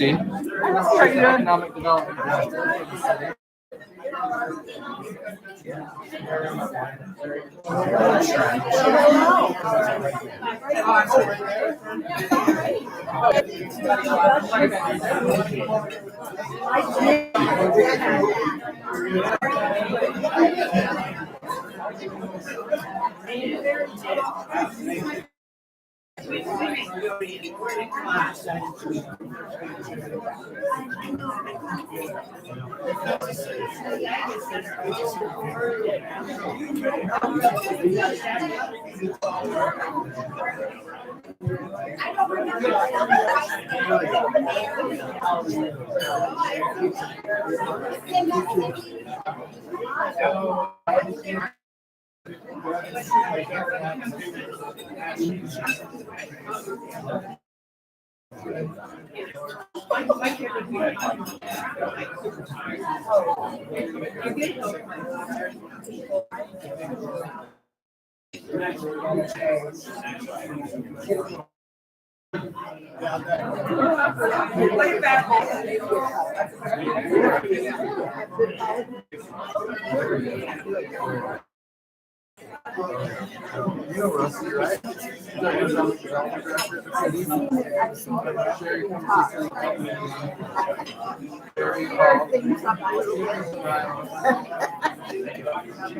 Economic development director for the city.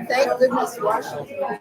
Thank goodness Washington.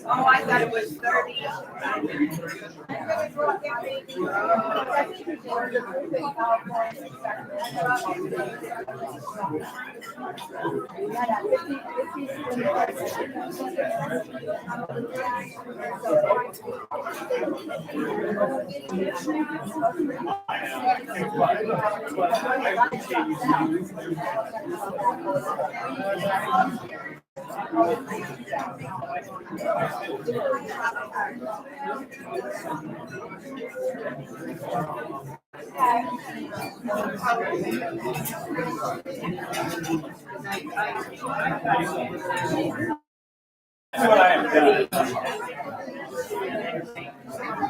Oh, I thought it was 30. Thank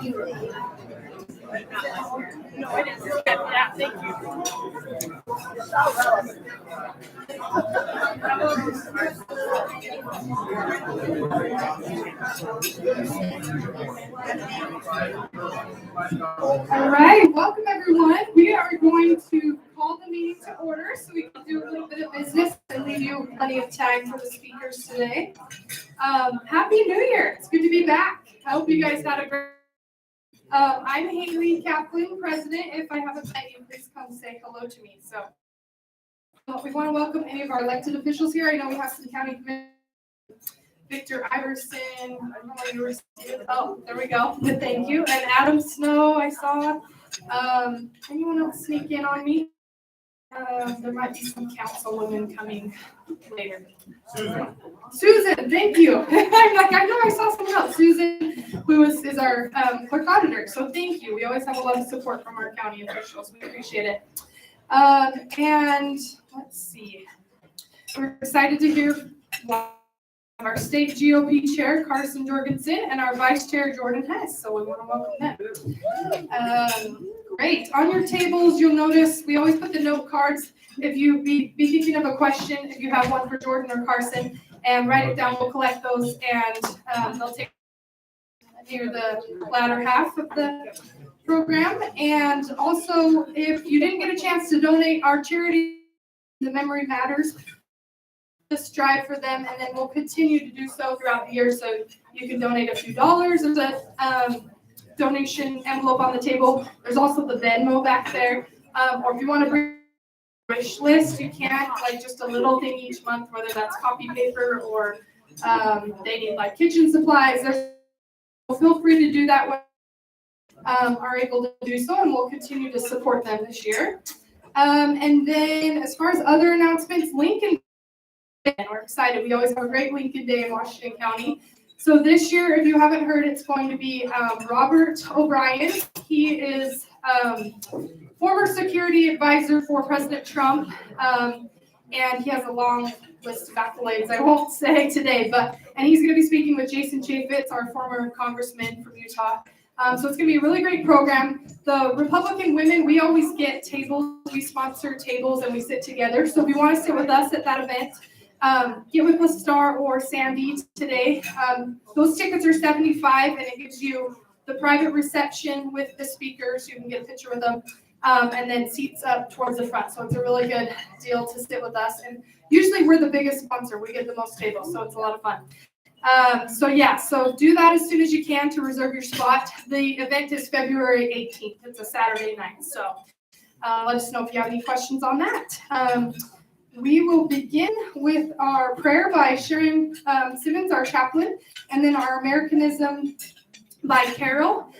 you. All right, welcome everyone. We are going to call the meeting to order so we can do a little bit of business and leave you plenty of time for the speakers today. Happy New Year. It's good to be back. I hope you guys had a great I'm Haley Kaplan, president. If I haven't met you, please come say hello to me. So we want to welcome any of our elected officials here. I know we have some county commissioners. Victor Iverson, I don't know what you were saying. Oh, there we go. Thank you. And Adam Snow, I saw. Anyone else sneak in on me? There might be some councilwomen coming later. Susan, thank you. I'm like, I know I saw someone else. Susan, who is our clerk auditor. So thank you. We always have a lot of support from our county officials. We appreciate it. And let's see. We're excited to hear our state GOP chair, Carson Jorgensen, and our vice chair, Jordan Hess. So we want to welcome them. Great. On your tables, you'll notice we always put the note cards. If you be thinking of a question, if you have one for Jordan or Carson, and write it down, we'll collect those, and they'll take near the latter half of the program. And also, if you didn't get a chance to donate, our charity, The Memory Matters, just strive for them, and then we'll continue to do so throughout the year. So you can donate a few dollars. There's a donation envelope on the table. There's also the Venmo back there. Or if you want to bring a wish list, you can, like just a little thing each month, whether that's copy paper or they need like kitchen supplies. Feel free to do that when are able to do so, and we'll continue to support them this year. And then as far as other announcements, Lincoln, we're excited. We always have a great Lincoln Day in Washington County. So this year, if you haven't heard, it's going to be Robert O'Brien. He is former security advisor for President Trump, and he has a long list of accolades I won't say today, and he's going to be speaking with Jason Chaffetz, our former congressman from Utah. So it's going to be a really great program. The Republican women, we always get tables. We sponsor tables and we sit together. So if you want to sit with us at that event, get with us, Star or Sandy today. Those tickets are $75, and it gives you the private reception with the speakers. You can get a picture with them, and then seats up towards the front. So it's a really good deal to sit with us. And usually we're the biggest sponsor. We get the most tables, so it's a lot of fun. So do that as soon as you can to reserve your spot. The event is February 18th. It's a Saturday night. So let us know if you have any questions on that. We will begin with our prayer by Sharon Simmons, our chaplain, and then our Americanism by Carol.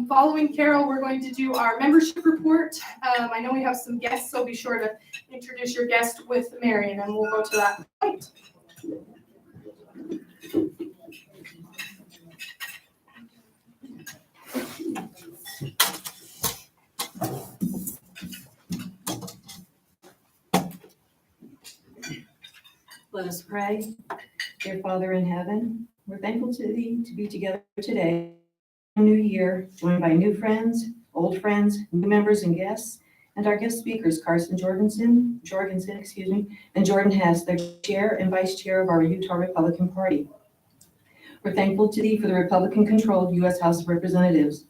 Following Carol, we're going to do our membership report. I know we have some guests, so be sure to introduce your guest with Marion, and we'll go to that point. Let us pray. Dear Father in heaven, we're thankful to Thee to be together today, a new year, joined by new friends, old friends, new members and guests, and our guest speakers, Carson Jorgensen, and Jordan Hess, the chair and vice chair of our Utah Republican Party. We're thankful to Thee for the Republican-controlled U.S. House of Representatives.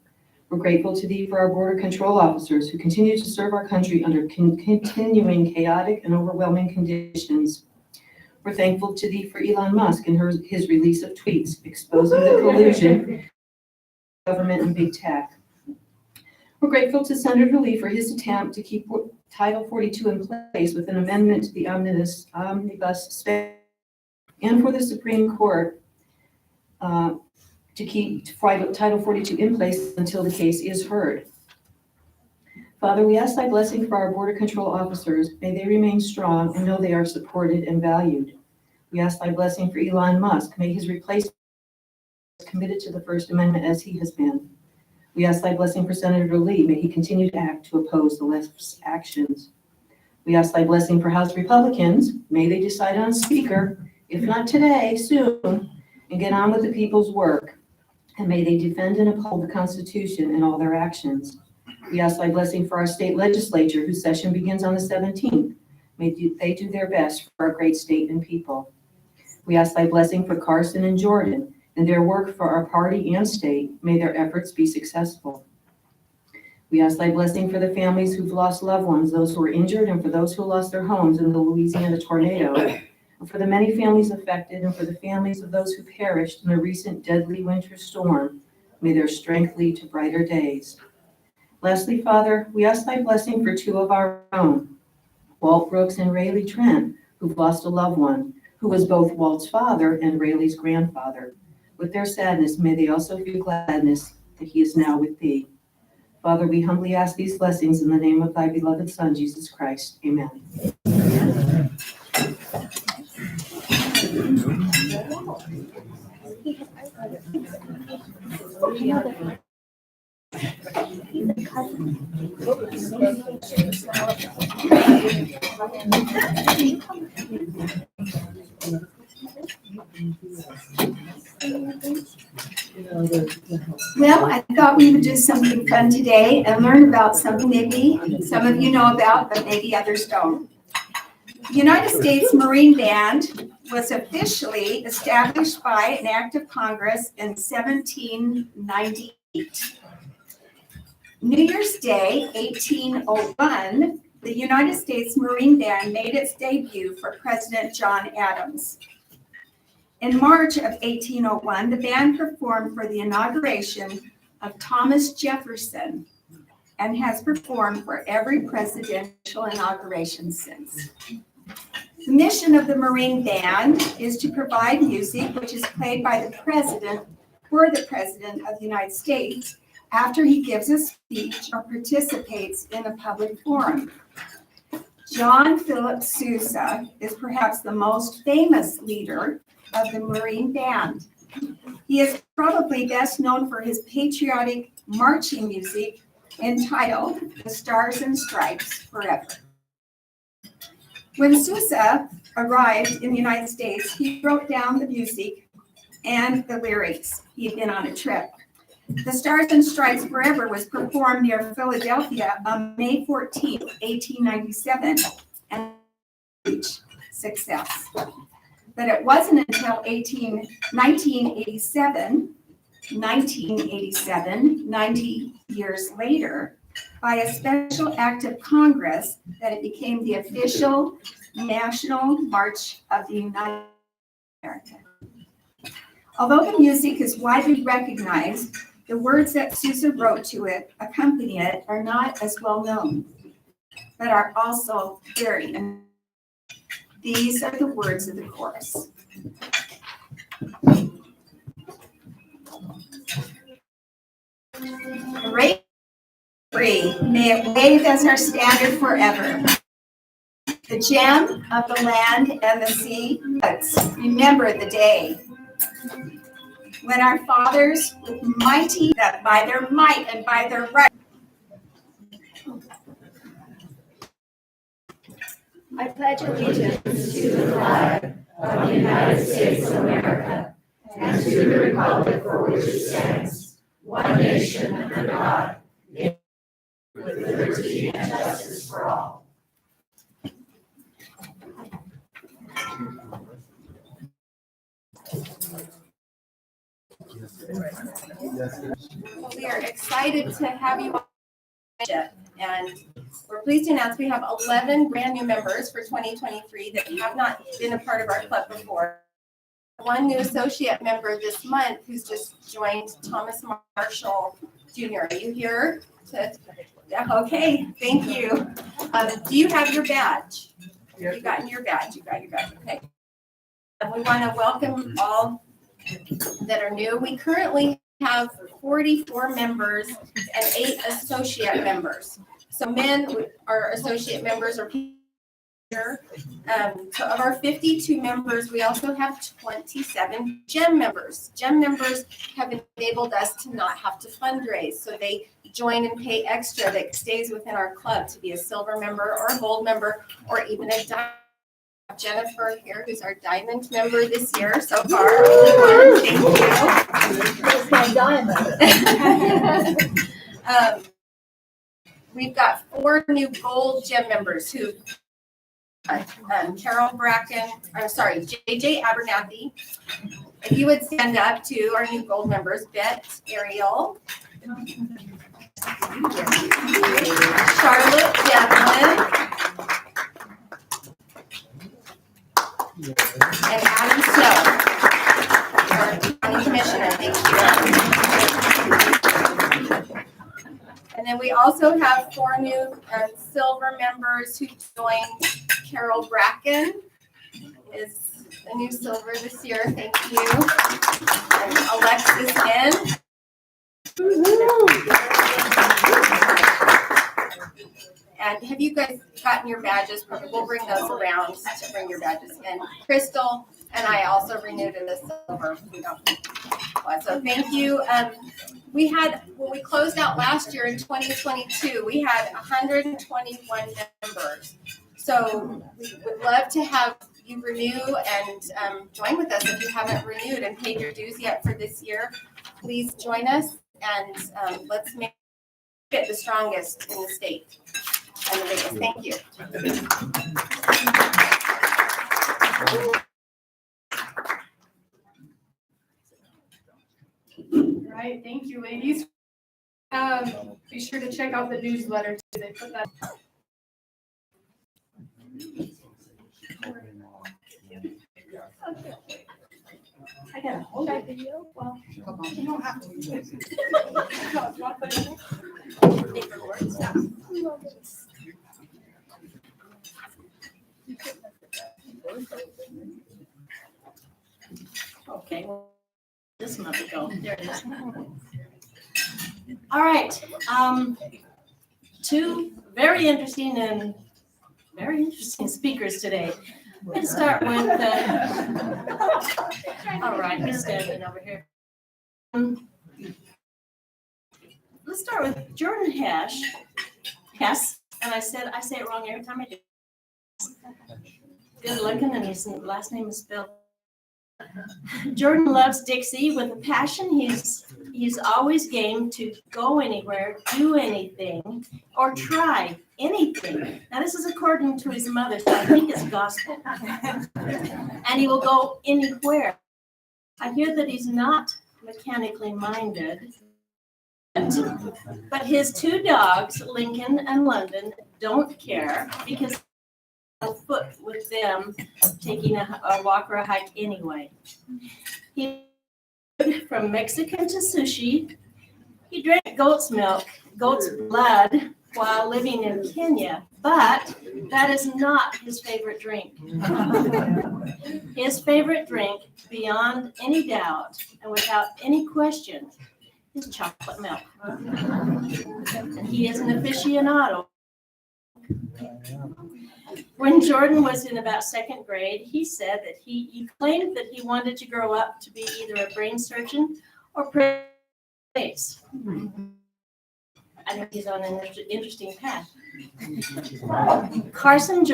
We're grateful to Thee for our border control officers who continue to serve our country under continuing chaotic and overwhelming conditions. We're thankful to Thee for Elon Musk and his release of tweets exposing the collusion of government and big tech. We're grateful to Senator Lee for his attempt to keep Title 42 in place with an amendment to the omnibus spending, and for the Supreme Court to keep Title 42 in place until the case is heard. Father, we ask Thy blessing for our border control officers. May they remain strong and know they are supported and valued. We ask Thy blessing for Elon Musk. May his replacement be committed to the First Amendment as he has been. We ask Thy blessing for Senator Lee. May he continue to act to oppose the left's actions. We ask Thy blessing for House Republicans. May they decide on Speaker, if not today, soon, and get on with the people's work. And may they defend and uphold the Constitution in all their actions. We ask Thy blessing for our state legislature, whose session begins on the 17th. May they do their best for our great state and people. We ask Thy blessing for Carson and Jordan and their work for our party and state. May their efforts be successful. We ask Thy blessing for the families who've lost loved ones, those who are injured, and for those who lost their homes in the Louisiana tornado, and for the many families affected, and for the families of those who perished in a recent deadly winter storm. May their strength lead to brighter days. Lastly, Father, we ask Thy blessing for two of our own, Walt Brooks and Rayleigh Trent, who've lost a loved one, who was both Walt's father and Rayleigh's grandfather. With their sadness, may they also feel gladness that he is now with Thee. Father, we humbly ask these blessings in the name of thy beloved Son, Jesus Christ. Amen. Well, I thought we would do something fun today and learn about something maybe some of you know about, but maybe others don't. The United States Marine Band was officially established by an act of Congress in 1798. New Year's Day, 1801, the United States Marine Band made its debut for President John Adams. In March of 1801, the band performed for the inauguration of Thomas Jefferson and has performed for every presidential inauguration since. The mission of the Marine Band is to provide music which is played by the president for the President of the United States after he gives a speech or participates in a public forum. John Philip Sousa is perhaps the most famous leader of the Marine Band. He is probably best known for his patriotic marching music entitled The Stars and Stripes Forever. When Sousa arrived in the United States, he wrote down the music and the lyrics. He had been on a trip. The Stars and Stripes Forever was performed near Philadelphia on May 14, 1897, and reached success. But it wasn't until 1987, 90 years later, by a special act of Congress, that it became the official national march of the United States. Although the music is widely recognized, the words that Sousa wrote to it, accompany it, are not as well known, but are also very important. These are the words of the chorus. Great free, may it wave as our standard forever. The gem of the land and the sea, let's remember the day when our fathers with mighty, that by their might and by their right. I pledge allegiance to the flag of the United States of America and to the republic for which it stands, one nation under God, with liberty and justice for all. We are excited to have you on, and we're pleased to announce we have 11 brand new members for 2023 that have not been a part of our club before. One new associate member this month who's just joined, Thomas Marshall Jr. Are you here? Okay, thank you. Do you have your badge? You got your badge. You got your badge. Okay. We want to welcome all that are new. We currently have 44 members and 8 associate members. So men are associate members or here. So of our 52 members, we also have 27 GEM members. GEM members have enabled us to not have to fundraise. So they join and pay extra that stays within our club to be a silver member or a gold member or even a diamond. Jennifer here, who's our diamond member this year so far. Thank you. It's my diamond. We've got 4 new gold GEM members who Carol Bracken, I'm sorry, JJ Abernathy. If you would stand up to our new gold members, Bet, Ariel, Charlotte Devlin, and Adam Snow, our county commissioner. Thank you. And then we also have 4 new silver members who joined. Carol Bracken is a new silver this year. Thank you. And Alexis N. And have you guys gotten your badges? We'll bring those around to bring your badges in. Crystal and I also renewed in the silver. So thank you. We had, when we closed out last year in 2022, we had 121 members. So we would love to have you renew and join with us if you haven't renewed and paid your dues yet for this year. Please join us and let's make it the strongest in the state and the biggest. Thank you. All right, thank you, ladies. Be sure to check out the newsletter too. They put that. I gotta hold that video. Well, You don't have to. Okay, well, this month ago, there it is. All right, two very interesting speakers today. Let's start with, all right, he's standing over here. Let's start with Jordan Hess, and I say it wrong every time I do. Good looking, and his last name is spelled. Jordan loves Dixie with a passion. He's always game to go anywhere, do anything, or try anything. Now, this is according to his mother, so I think it's gospel. And he will go anywhere. I hear that he's not mechanically minded, but his two dogs, Lincoln and London, don't care because foot with them taking a walk or a hike anyway. He from Mexican to sushi. He drank goat's milk, goat's blood while living in Kenya, but that is not his favorite drink. His favorite drink, beyond any doubt and without any question, is chocolate milk. And he is an aficionado. When Jordan was in about second grade, he said that he claimed that he wanted to grow up to be either a brain surgeon or place. I know he's on an interesting path. Carson,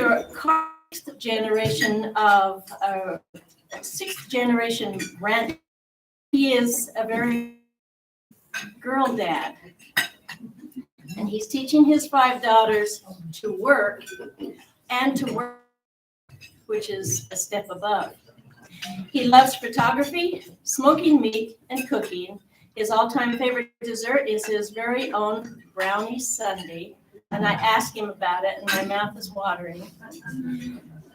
sixth generation ranch. He is a very girl dad. And he's teaching his 5 daughters to work, which is a step above. He loves photography, smoking meat, and cooking. His all-time favorite dessert is his very own brownie sundae, and I asked him about it, and my mouth is watering.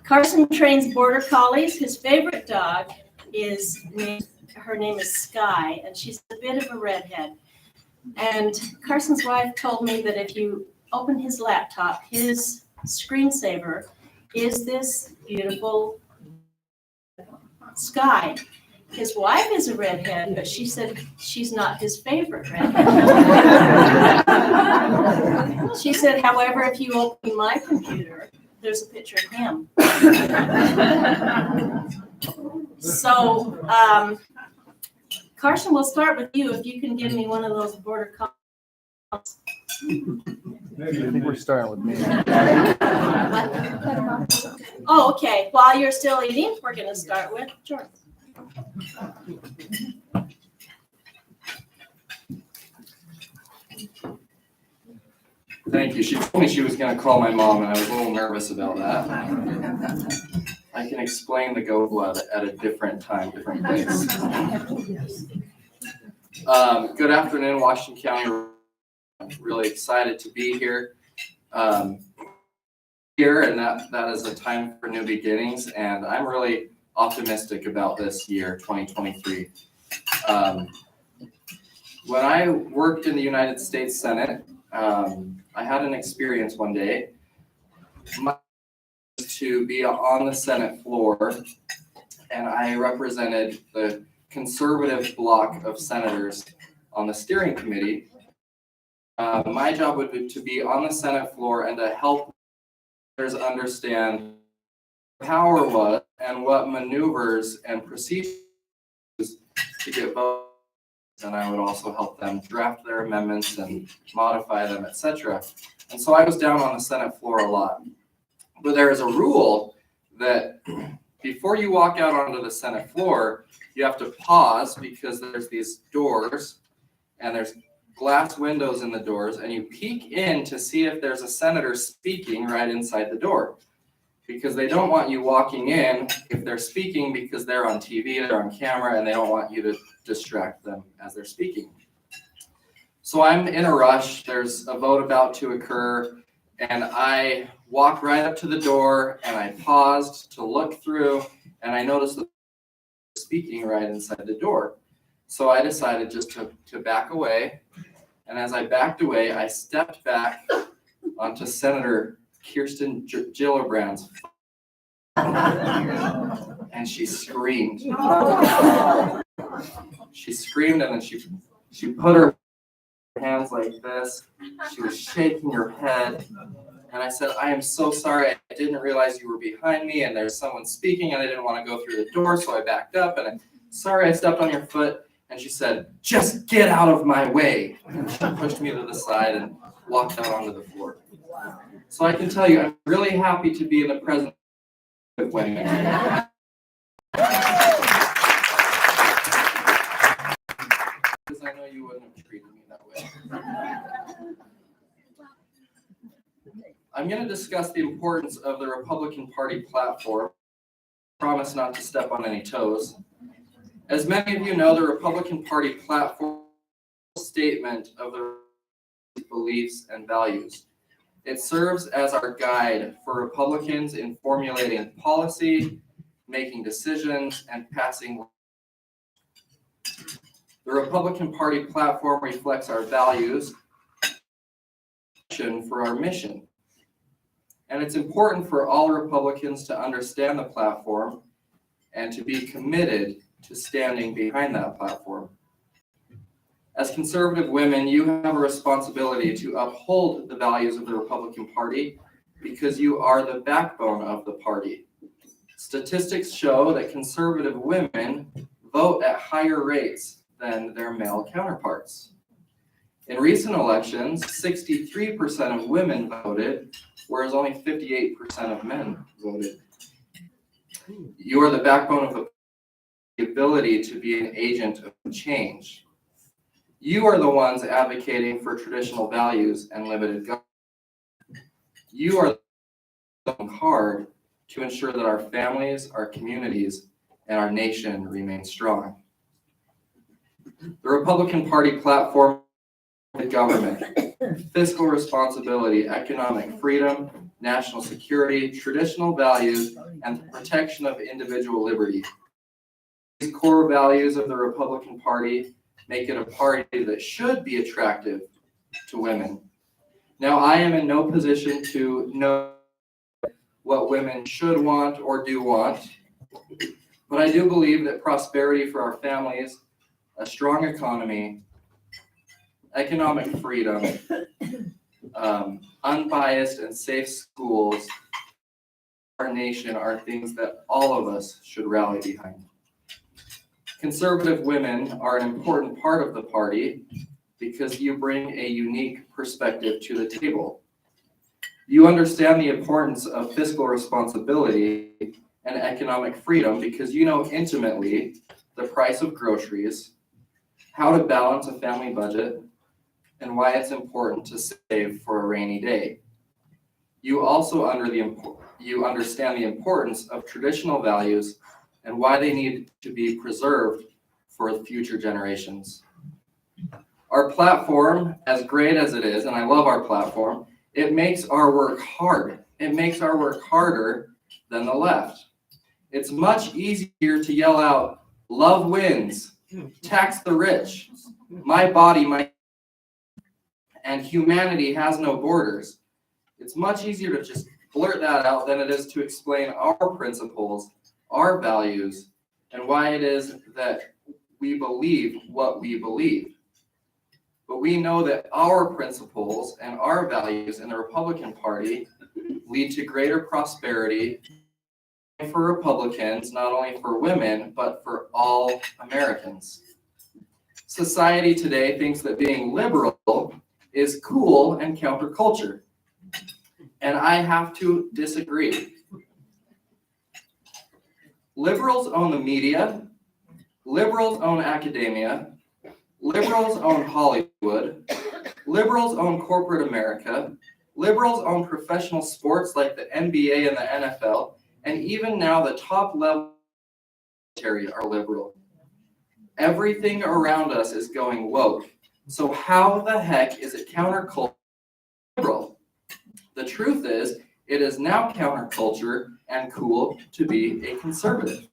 Carson trains border collies. His favorite dog her name is Sky, and she's a bit of a redhead. And Carson's wife told me that if you open his laptop, his screensaver is this beautiful Sky. His wife is a redhead, but she said she's not his favorite redhead. She said, however, if you open my computer, there's a picture of him. So, Carson, we'll start with you. If you can give me one of those border collies. I think we're starting with me. Oh, okay. While you're still eating, we're going to start with Jordan. Thank you. She told me she was going to call my mom, and I was a little nervous about that. I can explain the goat blood at a different time, different place. Good afternoon, Washington County. I'm really excited to be here. And that is a time for new beginnings, and I'm really optimistic about this year, 2023. When I worked in the United States Senate, I had an experience one day to be on the Senate floor, and I represented the conservative bloc of senators on the steering committee My job would be to be on the Senate floor and to help others understand what power was and what maneuvers and procedures to get votes. And I would also help them draft their amendments and modify them, etc. And so I was down on the Senate floor a lot. But there is a rule that before you walk out onto the Senate floor, you have to pause because there's these doors and there's glass windows in the doors, and you peek in to see if there's a senator speaking right inside the door. Because they don't want you walking in if they're speaking because they're on TV, they're on camera, and they don't want you to distract them as they're speaking. So I'm in a rush, there's a vote about to occur, and I walk right up to the door and I paused to look through, and I noticed that they're speaking right inside the door. So I decided just to back away, and as I backed away, I stepped back onto Senator Kirsten Gillibrand's and she screamed. She screamed, and then she put her hands like this. She was shaking her head. And I said, I am so sorry. I didn't realize you were behind me and there's someone speaking and I didn't want to go through the door, so I backed up and I'm sorry I stepped on your foot. And she said, just get out of my way. And she pushed me to the side and walked out onto the floor. So I can tell you, I'm really happy to be in the presence of women. Because I know you wouldn't have treated me that way. I'm going to discuss the importance of the Republican Party platform. I promise not to step on any toes. As many of you know, the Republican Party platform is a statement of the beliefs and values. It serves as our guide for Republicans in formulating policy, making decisions, and passing laws. The Republican Party platform reflects our values for our mission. And it's important for all Republicans to understand the platform and to be committed to standing behind that platform. As conservative women, you have a responsibility to uphold the values of the Republican Party because you are the backbone of the party. Statistics show that conservative women vote at higher rates than their male counterparts. In recent elections, 63% of women voted, whereas only 58% of men voted. You are the backbone of the ability to be an agent of change. You are the ones advocating for traditional values and limited government. You are working hard to ensure that our families, our communities, and our nation remain strong. The Republican Party platform the government, fiscal responsibility, economic freedom, national security, traditional values, and the protection of individual liberty. These core values of the Republican Party make it a party that should be attractive to women. Now, I am in no position to know what women should want or do want, but I do believe that prosperity for our families, a strong economy, economic freedom, unbiased and safe schools, our nation are things that all of us should rally behind. Conservative women are an important part of the party because you bring a unique perspective to the table. You understand the importance of fiscal responsibility and economic freedom because you know intimately the price of groceries, how to balance a family budget, and why it's important to save for a rainy day. You also understand the importance of traditional values and why they need to be preserved for future generations. Our platform, as great as it is, and I love our platform, it makes our work hard. It makes our work harder than the left. It's much easier to yell out, love wins, tax the rich, my body, my and humanity has no borders. It's much easier to just blurt that out than it is to explain our principles, our values, and why it is that we believe what we believe. but we know that our principles and our values in the Republican Party lead to greater prosperity for Republicans, not only for women, but for all Americans. Society today thinks that being liberal is cool and counterculture, and I have to disagree. Liberals own the media, liberals own academia, liberals own Hollywood, liberals own corporate America, liberals own professional sports like the NBA and the NFL, and even now the top level are liberal. Everything around us is going woke. So how the heck is it counterculture liberal? The truth is, it is now counterculture and cool to be a conservative.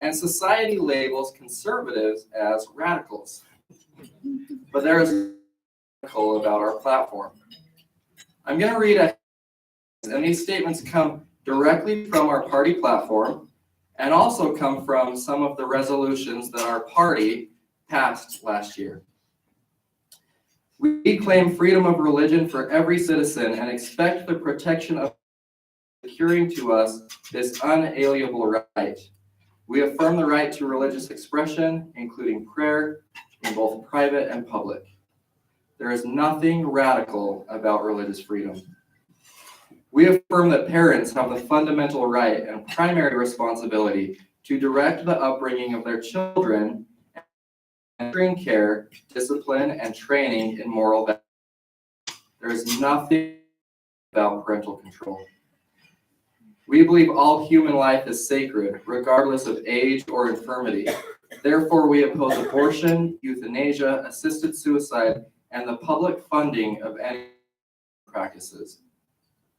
And society labels conservatives as radicals. But there is radical about our platform. I'm going to read and these statements come directly from our party platform and also come from some of the resolutions that our party passed last year. We claim freedom of religion for every citizen and expect the protection of securing to us this unalienable right. We affirm the right to religious expression, including prayer, in both private and public. There is nothing radical about religious freedom. We affirm that parents have the fundamental right and primary responsibility to direct the upbringing of their children and care, discipline, and training in moral values. There is nothing about parental control. We believe all human life is sacred, regardless of age or infirmity. Therefore, we oppose abortion, euthanasia, assisted suicide, and the public funding of any practices.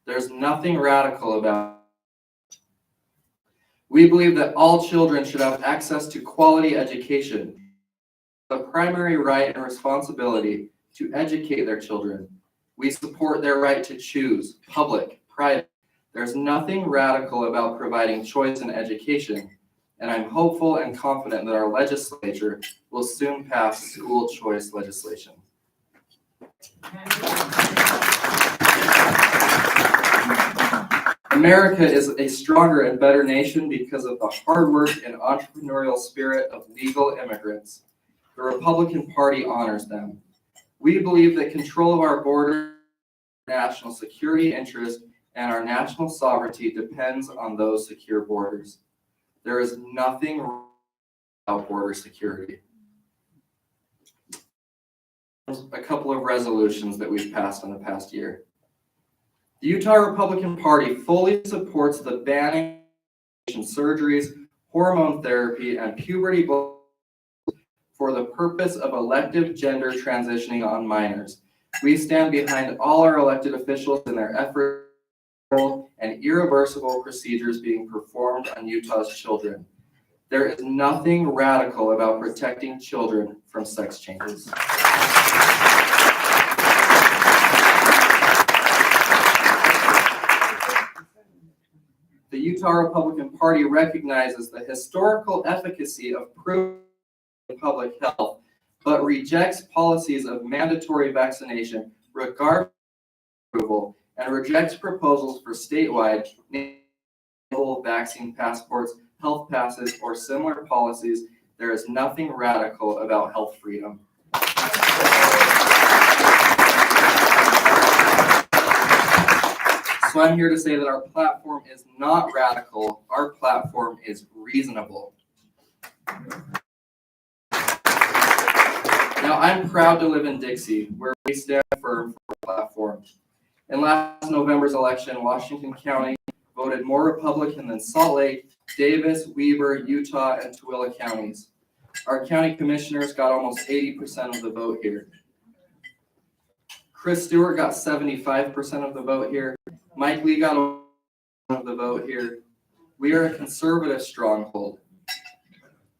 There's nothing radical about it. We believe that all children should have access to quality education. The primary right and responsibility to educate their children. We support their right to choose, public, private. There's nothing radical about providing choice in education, and I'm hopeful and confident that our legislature will soon pass school choice legislation. America is a stronger and better nation because of the hard work and entrepreneurial spirit of legal immigrants. The Republican Party honors them. We believe that control of our border, national security interest, and our national sovereignty depends on those secure borders. There is nothing wrong about border security. A couple of resolutions that we've passed in the past year. The Utah Republican Party fully supports the banning of surgeries, hormone therapy, and puberty for the purpose of elective gender transitioning on minors. We stand behind all our elected officials in their efforts and irreversible procedures being performed on Utah's children. There is nothing radical about protecting children from sex changes. The Utah Republican Party recognizes the historical efficacy of proven public health, but rejects policies of mandatory vaccination regardless of approval and rejects proposals for statewide vaccine passports, health passes, or similar policies. There is nothing radical about health freedom. So I'm here to say that our platform is not radical. Our platform is reasonable. Now, I'm proud to live in Dixie, where we stand firm for our platform. In last November's election, Washington County voted more Republican than Salt Lake, Davis, Weber, Utah, and Tooele counties. Our county commissioners got almost 80% of the vote here. Chris Stewart got 75% of the vote here. Mike Lee got of the vote here. We are a conservative stronghold.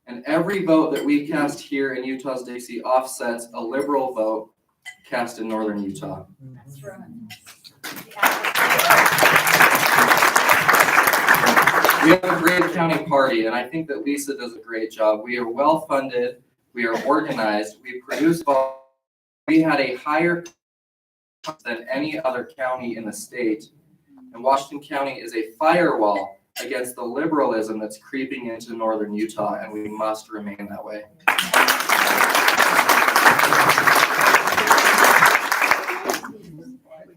And every vote that we cast here in Utah's Dixie offsets a liberal vote cast in northern Utah. That's right. We We have a great county party, and I think that Lisa does a great job. We are well-funded, we are organized, we produce, we had a higher than any other county in the state. And Washington County is a firewall against the liberalism that's creeping into northern Utah, and we must remain that way.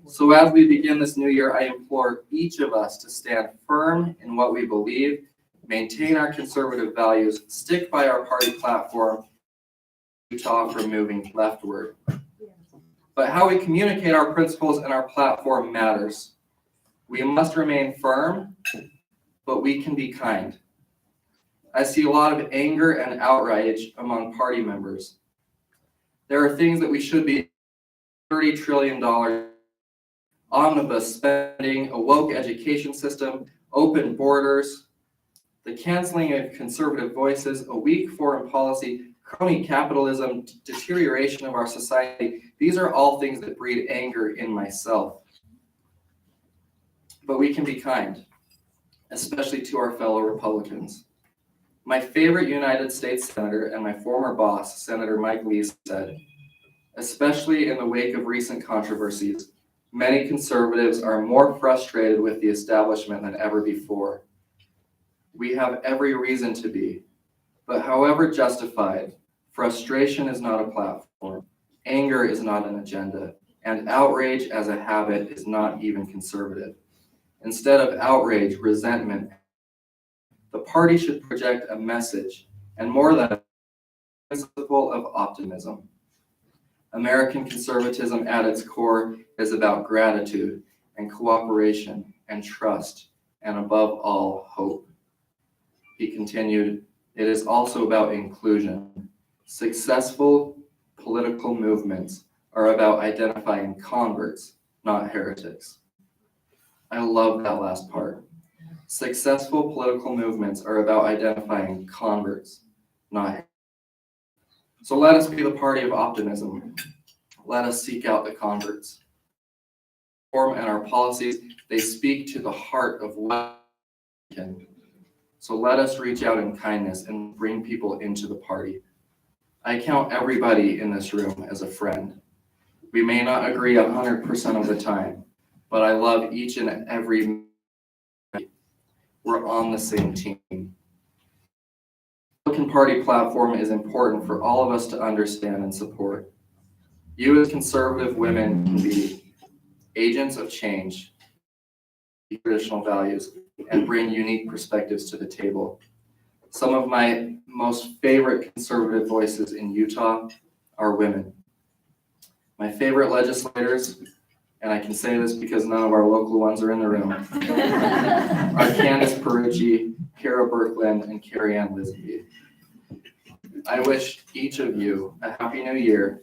So as we begin this new year, I implore each of us to stand firm in what we believe, maintain our conservative values, stick by our party platform, Utah from moving leftward. But how we communicate our principles and our platform matters. We must remain firm, but we can be kind. I see a lot of anger and outrage among party members. There are things that we should be $30 trillion omnibus spending, a woke education system, open borders, the canceling of conservative voices, a weak foreign policy, crony capitalism, deterioration of our society. These are all things that breed anger in myself. But we can be kind, especially to our fellow Republicans. My favorite United States Senator and my former boss, Senator Mike Lee, said, especially in the wake of recent controversies, many conservatives are more frustrated with the establishment than ever before. We have every reason to be, but however justified, frustration is not a platform, anger is not an agenda, and outrage as a habit is not even conservative. Instead of outrage, resentment, the party should project a message, and more than a principle of optimism. American conservatism at its core is about gratitude and cooperation and trust, and above all, hope. He continued, it is also about inclusion. Successful political movements are about identifying converts, not heretics. I love that last part. Successful political movements are about identifying converts, not heretics. So let us be the party of optimism. Let us seek out the converts. And our policies, they speak to the heart of what we can. So let us reach out in kindness and bring people into the party. I count everybody in this room as a friend. We may not agree 100% of the time, but I love each and every. We're on the same team. The Republican Party platform is important for all of us to understand and support. You as conservative women can be agents of change, traditional values, and bring unique perspectives to the table. Some of my most favorite conservative voices in Utah are women. My favorite legislators, and I can say this because none of our local ones are in the room, are Candace Perucci, Kara Birkland, and Carrie Ann Lisby. I wish each of you a happy new year.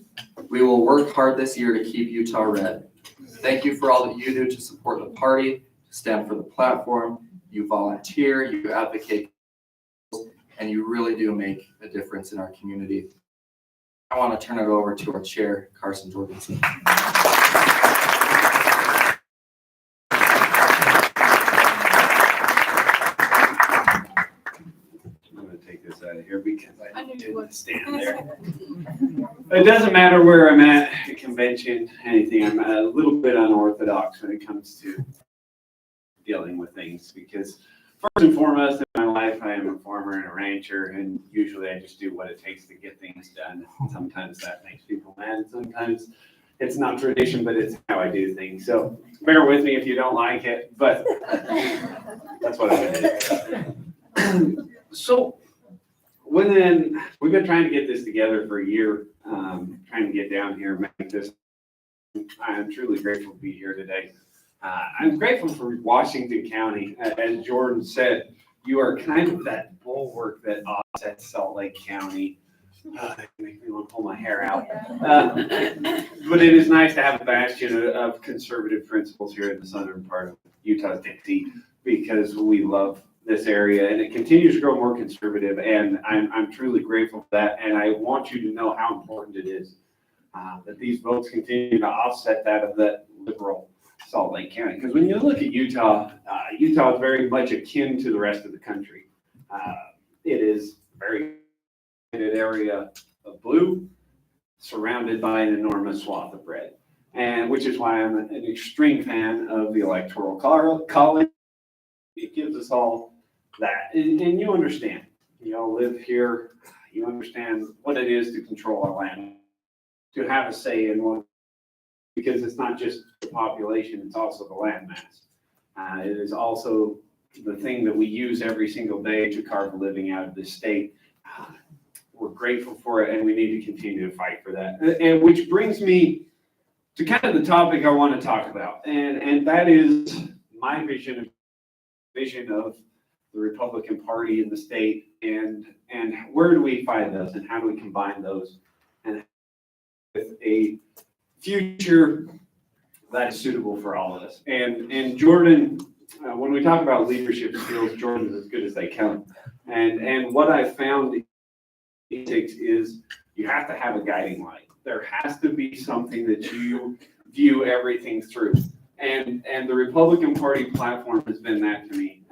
We will work hard this year to keep Utah red. Thank you for all that you do to support the party, to stand for the platform. You volunteer, you advocate, and you really do make a difference in our community. I want to turn it over to our chair, Carson Jorgensen. Out of here because I didn't stand there. It doesn't matter where I'm at convention, anything. I'm a little bit unorthodox when it comes to dealing with things because first and foremost in my life, I am a farmer and a rancher, and usually I just do what it takes to get things done. Sometimes that makes people mad. Sometimes it's not tradition, but it's how I do things. So bear with me if you don't like it, but that's what I'm gonna do. So we've been trying to get this together for a year, trying to get down here and make this. I am truly grateful to be here today. I'm grateful for Washington County. As Jordan said, you are kind of that bulwark that offsets Salt Lake County. It makes me want to pull my hair out. But it is nice to have a bastion of conservative principles here in the southern part of Utah's Dixie because we love this area, and it continues to grow more conservative, and I'm truly grateful for that, and I want you to know how important it is that these votes continue to offset that of that liberal Salt Lake County. Because when you look at Utah, Utah is very much akin to the rest of the country. It is very area of blue, surrounded by an enormous swath of red. And which is why I'm an extreme fan of the Electoral College. It gives us all that. And you understand, you all live here, you understand what it is to control our land, to have a say in one, because it's not just the population, it's also the land mass. It is also the thing that we use every single day to carve a living out of this state. We're grateful for it, and we need to continue to fight for that. And which brings me to kind of the topic I want to talk about, and that is my vision of the Republican Party in the state, and where do we find those, and how do we combine those, and with a future that is suitable for all of us. And Jordan, when we talk about leadership skills, Jordan's as good as they come. And what I found is you have to have a guiding light. There has to be something that you view everything through. And the Republican Party platform has been that to me.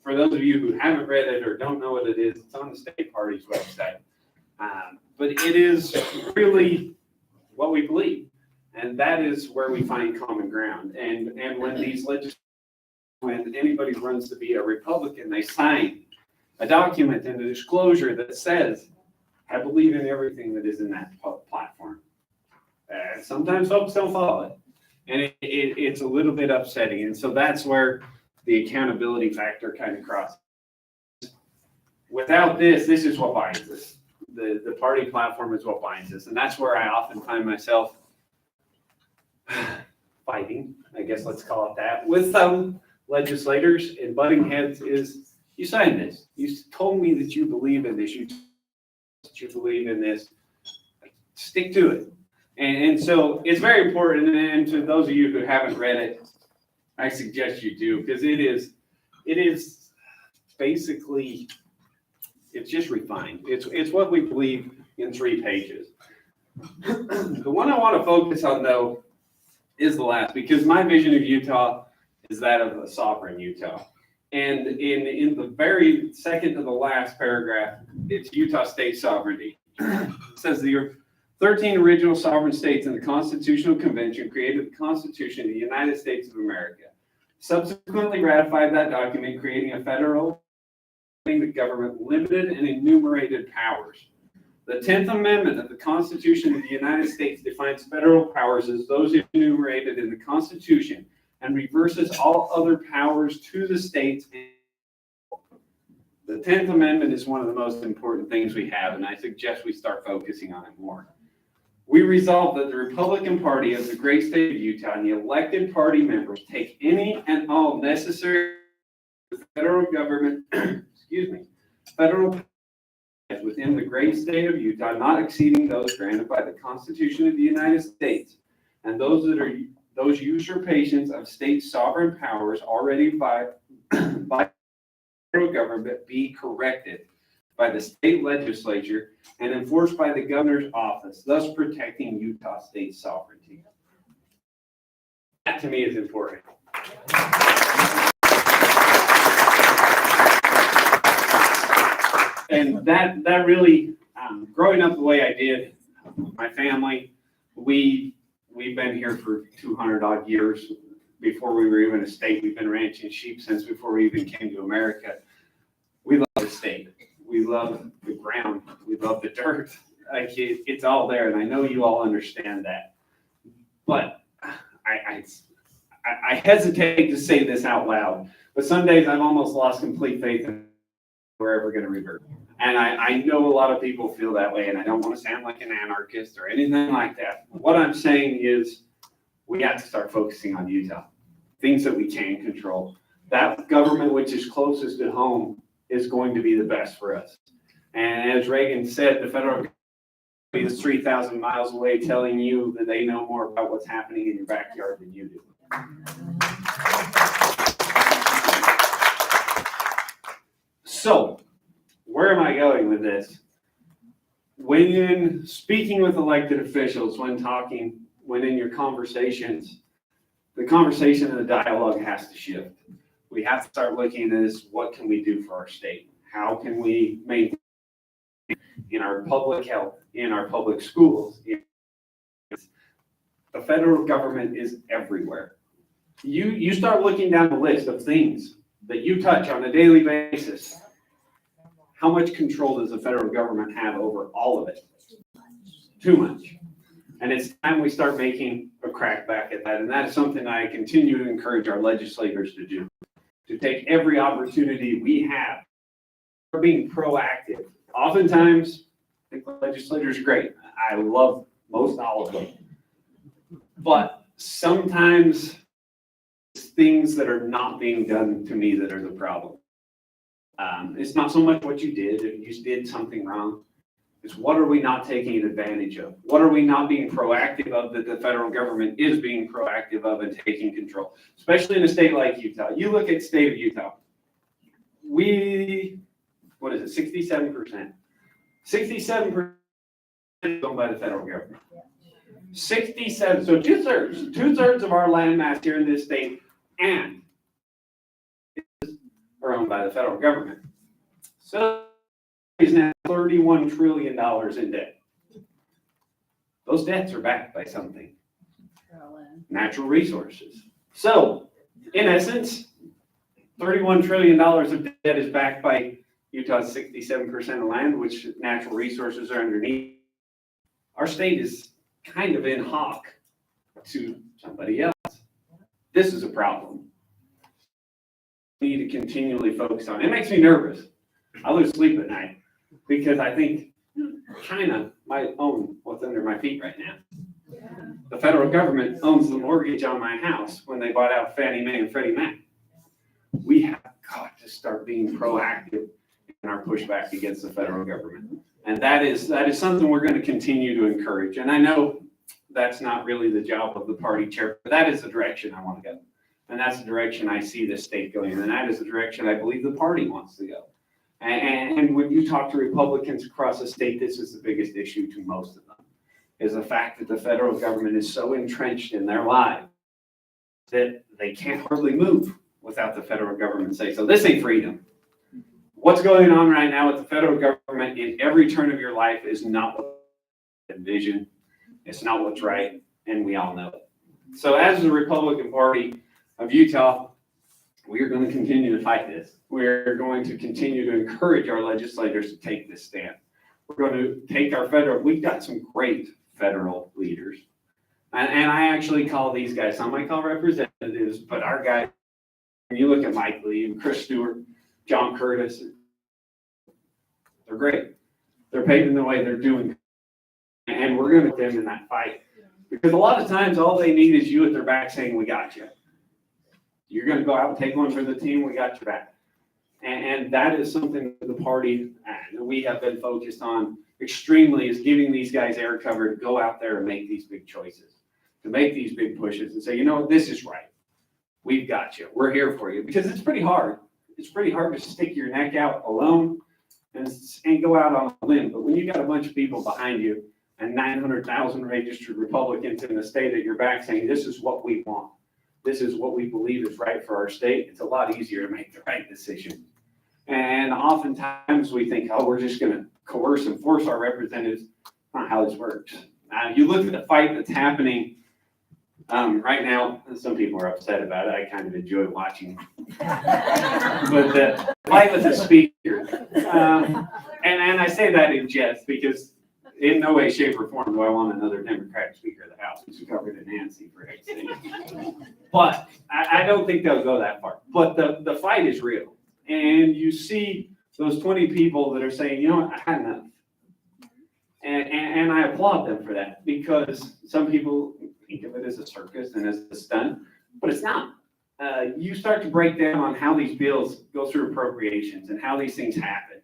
For those of you who haven't read it or don't know what it is, it's on the state party's website. But it is really what we believe. And that is where we find common ground. And when anybody runs to be a Republican, they sign a document and a disclosure that says, I believe in everything that is in that platform. Sometimes folks don't follow it. And it's a little bit upsetting. And so that's where the accountability factor kind of crosses. Without this is what binds us. The party platform is what binds us. And that's where I often find myself fighting, I guess let's call it that, with some legislators and butting heads is, you signed this. You told me that you believe in this. You believe in this. Stick to it. And so it's very important, and to those of you who haven't read it, I suggest you do, because it is basically, it's just refined. It's what we believe in 3 pages. The one I want to focus on, though, is the last, because my vision of Utah is that of a sovereign Utah. And in the very second to the last paragraph, it's Utah state sovereignty. It says the 13 original sovereign states in the Constitutional Convention created the Constitution of the United States of America. Subsequently ratified that document, creating a federal government limited and enumerated powers. The 10th Amendment of the Constitution of the United States defines federal powers as those enumerated in the Constitution and reverses all other powers to the states. The 10th Amendment is one of the most important things we have, and I suggest we start focusing on it more. We resolve that the Republican Party of the great state of Utah and the elected party members take any and all necessary federal government, federal powers within the great state of Utah, not exceeding those granted by the Constitution of the United States, and those usurpations of state sovereign powers already by federal government be corrected by the state legislature and enforced by the governor's office, thus protecting Utah state sovereignty. That to me is important. And that really, growing up the way I did, my family, we've been here for 200 odd years. Before we were even a state, we've been ranching sheep since before we even came to America. We love the state. We love the ground. We love the dirt. It's all there, and I know you all understand that. But I hesitate to say this out loud, but some days I've almost lost complete faith in we're ever going to revert. And I know a lot of people feel that way, and I don't want to sound like an anarchist or anything like that. What I'm saying is we have to start focusing on Utah, things that we can control. That government which is closest to home is going to be the best for us. And as Reagan said, the federal government is 3,000 miles away telling you that they know more about what's happening in your backyard than you do. So, where am I going with this? When speaking with elected officials, when in your conversations, the conversation and the dialogue has to shift. We have to start looking at this, what can we do for our state? How can we maintain in our public health, in our public schools? The federal government is everywhere. You start looking down the list of things that you touch on a daily basis. How much control does the federal government have over all of it? Too much. And it's time we start making a crack back at that. And that is something I continue to encourage our legislators to do, to take every opportunity we have for being proactive. Oftentimes, I think legislators are great. I love most all of them. But sometimes it's things that are not being done to me that are the problem. It's not so much what you did, if you did something wrong. It's what are we not taking advantage of? What are we not being proactive of that the federal government is being proactive of and taking control? Especially in a state like Utah. You look at the state of Utah. What is it, 67%? 67% is owned by the federal government. 67, so two-thirds of our land mass here in this state and are owned by the federal government. So is now $31 trillion in debt. Those debts are backed by something. Natural resources. So, in essence, $31 trillion of debt is backed by Utah's 67% of land, which natural resources are underneath. Our state is kind of in hock to somebody else. This is a problem. We need to continually focus on. It makes me nervous. I lose sleep at night because I think China might own what's under my feet right now. The federal government owns the mortgage on my house when they bought out Fannie Mae and Freddie Mac. We have got to start being proactive in our pushback against the federal government. And that is something we're going to continue to encourage. And I know that's not really the job of the party chair, but that is the direction I want to go. And that's the direction I see this state going in. And that is the direction I believe the party wants to go. And when you talk to Republicans across the state, this is the biggest issue to most of them, is the fact that the federal government is so entrenched in their lives that they can't hardly move without the federal government say so. This ain't freedom. What's going on right now with the federal government in every turn of your life is not what you envision. It's not what's right, and we all know it. So as the Republican Party of Utah, we are going to continue to fight this. We're going to continue to encourage our legislators to take this stand. We're going to take we've got some great federal leaders. And I actually call these guys, some I call representatives, but our guys, when you look at Mike Lee and Chris Stewart, John Curtis, they're great. They're paving the way, they're doing. And we're going to put them in that fight. Because a lot of times all they need is you at their back saying, we got you. You're going to go out and take one for the team, we got your back. And that is something that the party that we have been focused on extremely, is giving these guys air cover to go out there and make these big choices, to make these big pushes and say, you know, this is right. We've got you. We're here for you. Because it's pretty hard. It's pretty hard to stick your neck out alone and go out on a limb. But when you got a bunch of people behind you and 900,000 registered Republicans in the state at your back saying, this is what we want, this is what we believe is right for our state, it's a lot easier to make the right decision. And oftentimes we think, oh, we're just going to coerce and force our representatives. Not how this works. You look at the fight that's happening right now. Some people are upset about it. I kind of enjoy watching. But the fight with the speaker. And I say that in jest because in no way, shape, or form do I want another Democratic Speaker of the House who's covered in Nancy, for heck's sake. But I don't think they'll go that far. But the fight is real. And you see those 20 people that are saying, you know what, I had enough. And I applaud them for that, because some people think of it as a circus and as a stunt, but it's not. You start to break down on how these bills go through appropriations and how these things happen.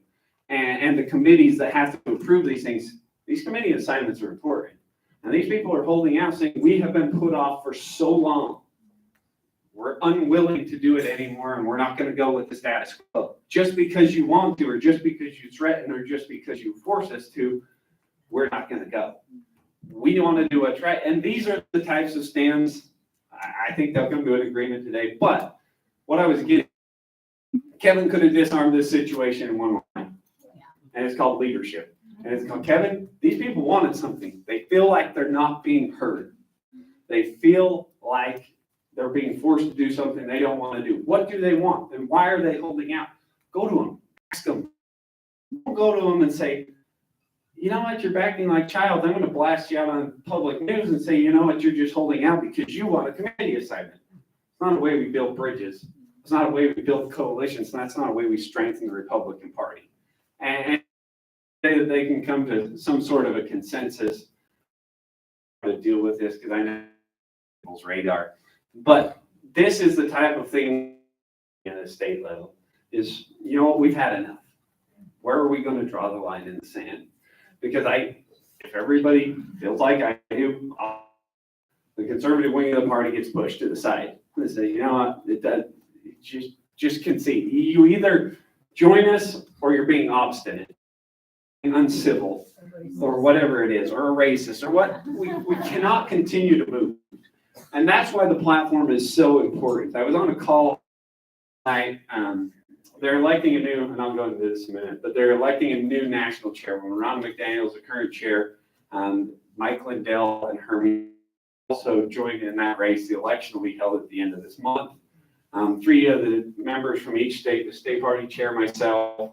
And the committees that have to approve these things, these committee assignments are important. And these people are holding out saying, we have been put off for so long. We're unwilling to do it anymore, and we're not going to go with the status quo. Just because you want to, or just because you threaten, or just because you force us to, we're not going to go. We want to do what's right. And these are the types of stands I think they'll come to an agreement today, but what I was getting, Kevin could have disarmed this situation in one line. And it's called leadership. And it's called, Kevin, these people wanted something. They feel like they're not being heard. They feel like they're being forced to do something they don't want to do. What do they want? And why are they holding out? Go to them. Ask them. Don't go to them and say, you know what, you're acting like child. I'm going to blast you out on public news and say, you know what, you're just holding out because you want a committee assignment. It's not a way we build bridges. It's not a way we build coalitions. And that's not a way we strengthen the Republican Party. And they can come to some sort of a consensus to deal with this, because I know people's radar. But this is the type of thing at the state level is, you know what, we've had enough. Where are we going to draw the line in the sand? Because if everybody feels like I do, the conservative wing of the party gets pushed to the side. They say, you know what, just concede. You either join us or you're being obstinate, uncivil, or whatever it is, or a racist, or what. We cannot continue to move. And that's why the platform is so important. I was on a call tonight. They're electing a new, and I'll go into this in a minute, but they're electing a new national chairman. Ron McDaniel's the current chair. Mike Lindell and Hermie also joined in that race. The election will be held at the end of this month. 3 of the members from each state, the state party chair, myself,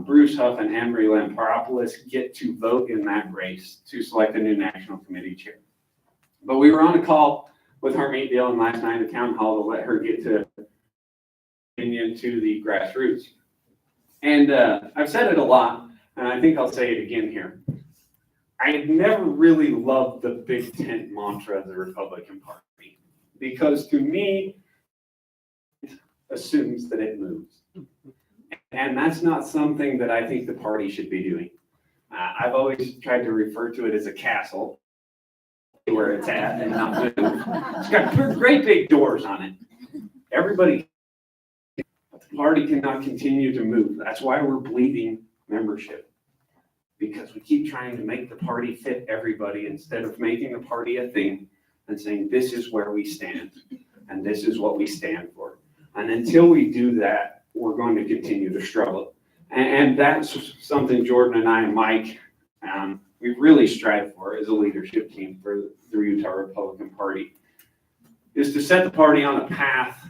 Bruce Huff, and Anne-Marie Lamparopoulos, get to vote in that race to select a new national committee chair. But we were on a call with Hermie Dillon last night at the town hall to let her get to opinion to the grassroots. And I've said it a lot, and I think I'll say it again here. I never really loved the big tent mantra of the Republican Party, because to me, it assumes that it moves. And that's not something that I think the party should be doing. I've always tried to refer to it as a castle, where it's at and not move. It's got great big doors on it. Everybody, the party cannot continue to move. That's why we're bleeding membership. Because we keep trying to make the party fit everybody instead of making the party a thing and saying, this is where we stand and this is what we stand for. And until we do that, we're going to continue to struggle. And that's something Jordan and I and Mike, we really strive for as a leadership team for the Utah Republican Party, is to set the party on a path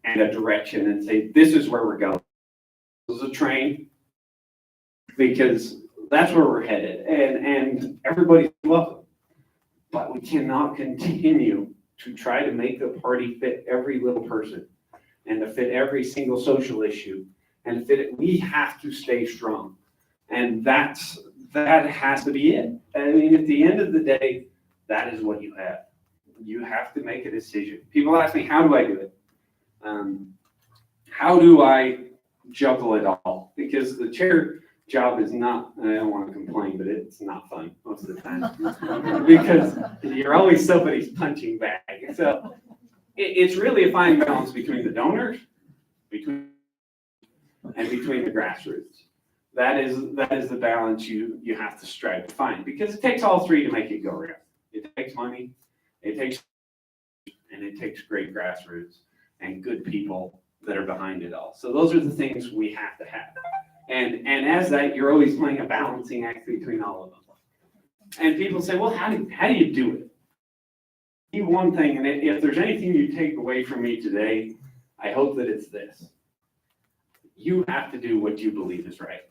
and a direction and say, this is where we're going. This is a train, because that's where we're headed, and everybody's welcome. But we cannot continue to try to make the party fit every little person and to fit every single social issue and to fit it. We have to stay strong. And that has to be it. I mean, at the end of the day, that is what you have. You have to make a decision. People ask me, how do I do it? How do I juggle it all? Because the chair job is not, I don't want to complain, but it's not fun most of the time. Because you're always somebody's punching bag. So it's really a fine balance between the donors, between the grassroots. That is the balance you have to strive to find, because it takes all three to make it go around. It takes money, it takes great grassroots and good people that are behind it all. So those are the things we have to have. And as that, you're always playing a balancing act between all of them. And people say, well, how do you do it? One thing, and if there's anything you take away from me today, I hope that it's this. You have to do what you believe is right.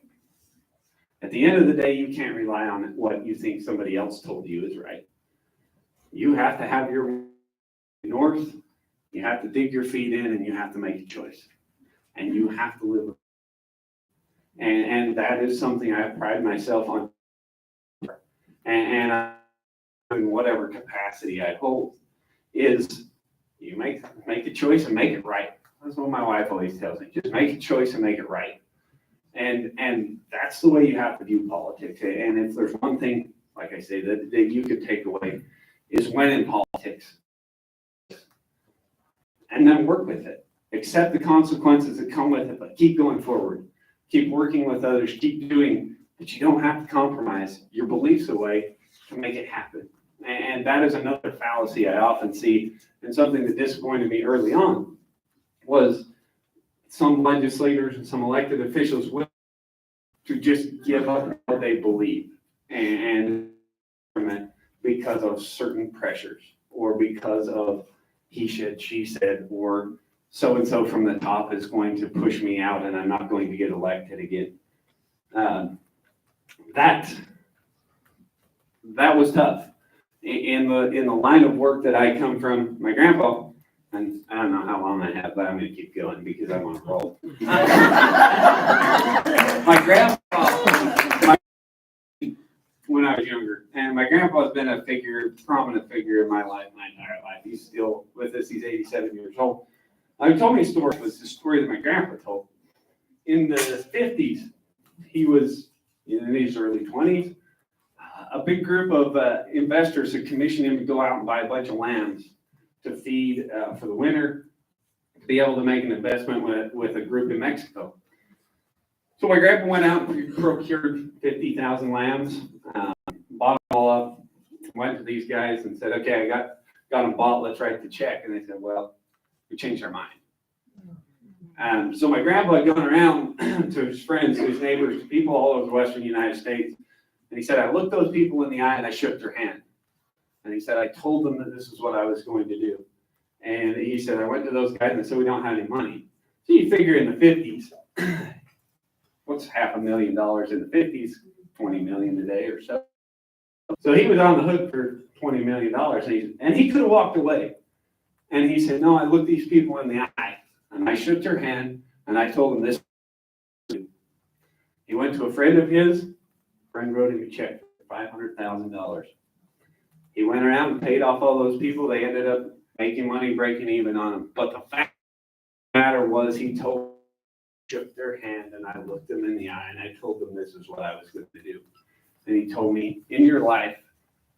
At the end of the day, you can't rely on what you think somebody else told you is right. You have to have your north, you have to dig your feet in, and you have to make a choice. And you have to live. And that is something I pride myself on. And in whatever capacity I hold, is you make a choice and make it right. That's what my wife always tells me. Just make a choice and make it right. And that's the way you have to view politics. And if there's one thing, like I say, that you could take away, is when in politics. And then work with it. Accept the consequences that come with it, but keep going forward. Keep working with others, keep doing, but you don't have to compromise your beliefs away to make it happen. And that is another fallacy I often see, and something that disappointed me early on was some legislators and some elected officials will to just give up what they believe and because of certain pressures or because of he said, she said, or so-and-so from the top is going to push me out and I'm not going to get elected again. That was tough. In the line of work that I come from, my grandpa, and I don't know how long I have, but I'm going to keep going because I'm on a roll. My grandpa, when I was younger, and my grandpa has been a prominent figure in my life, my entire life. He's still with us. He's 87 years old. He told me a story. It was the story that my grandpa told. In the 50s, he was in his early 20s. A big group of investors had commissioned him to go out and buy a bunch of lambs to feed for the winter, to be able to make an investment with a group in Mexico. So my grandpa went out and procured 50,000 lambs, bought them all up, went to these guys and said, okay, I got them bought, let's write the check. And they said, well, we changed our mind. So my grandpa had gone around to his friends, to his neighbors, to people all over the western United States. And he said, I looked those people in the eye and I shook their hand. And he said, I told them that this is what I was going to do. And he said, I went to those guys and I said, we don't have any money. So you figure in the 50s, what's $500,000 in the 50s? 20 million today or so. So he was on the hook for $20 million. And he could have walked away. And he said, no, I looked these people in the eye and I shook their hand and I told them this. He went to a friend of his. Friend wrote him a check for $500,000. He went around and paid off all those people. They ended up making money, breaking even on them. But the fact of the matter was he shook their hand and I looked them in the eye and I told them this is what I was going to do. And he told me, in your life,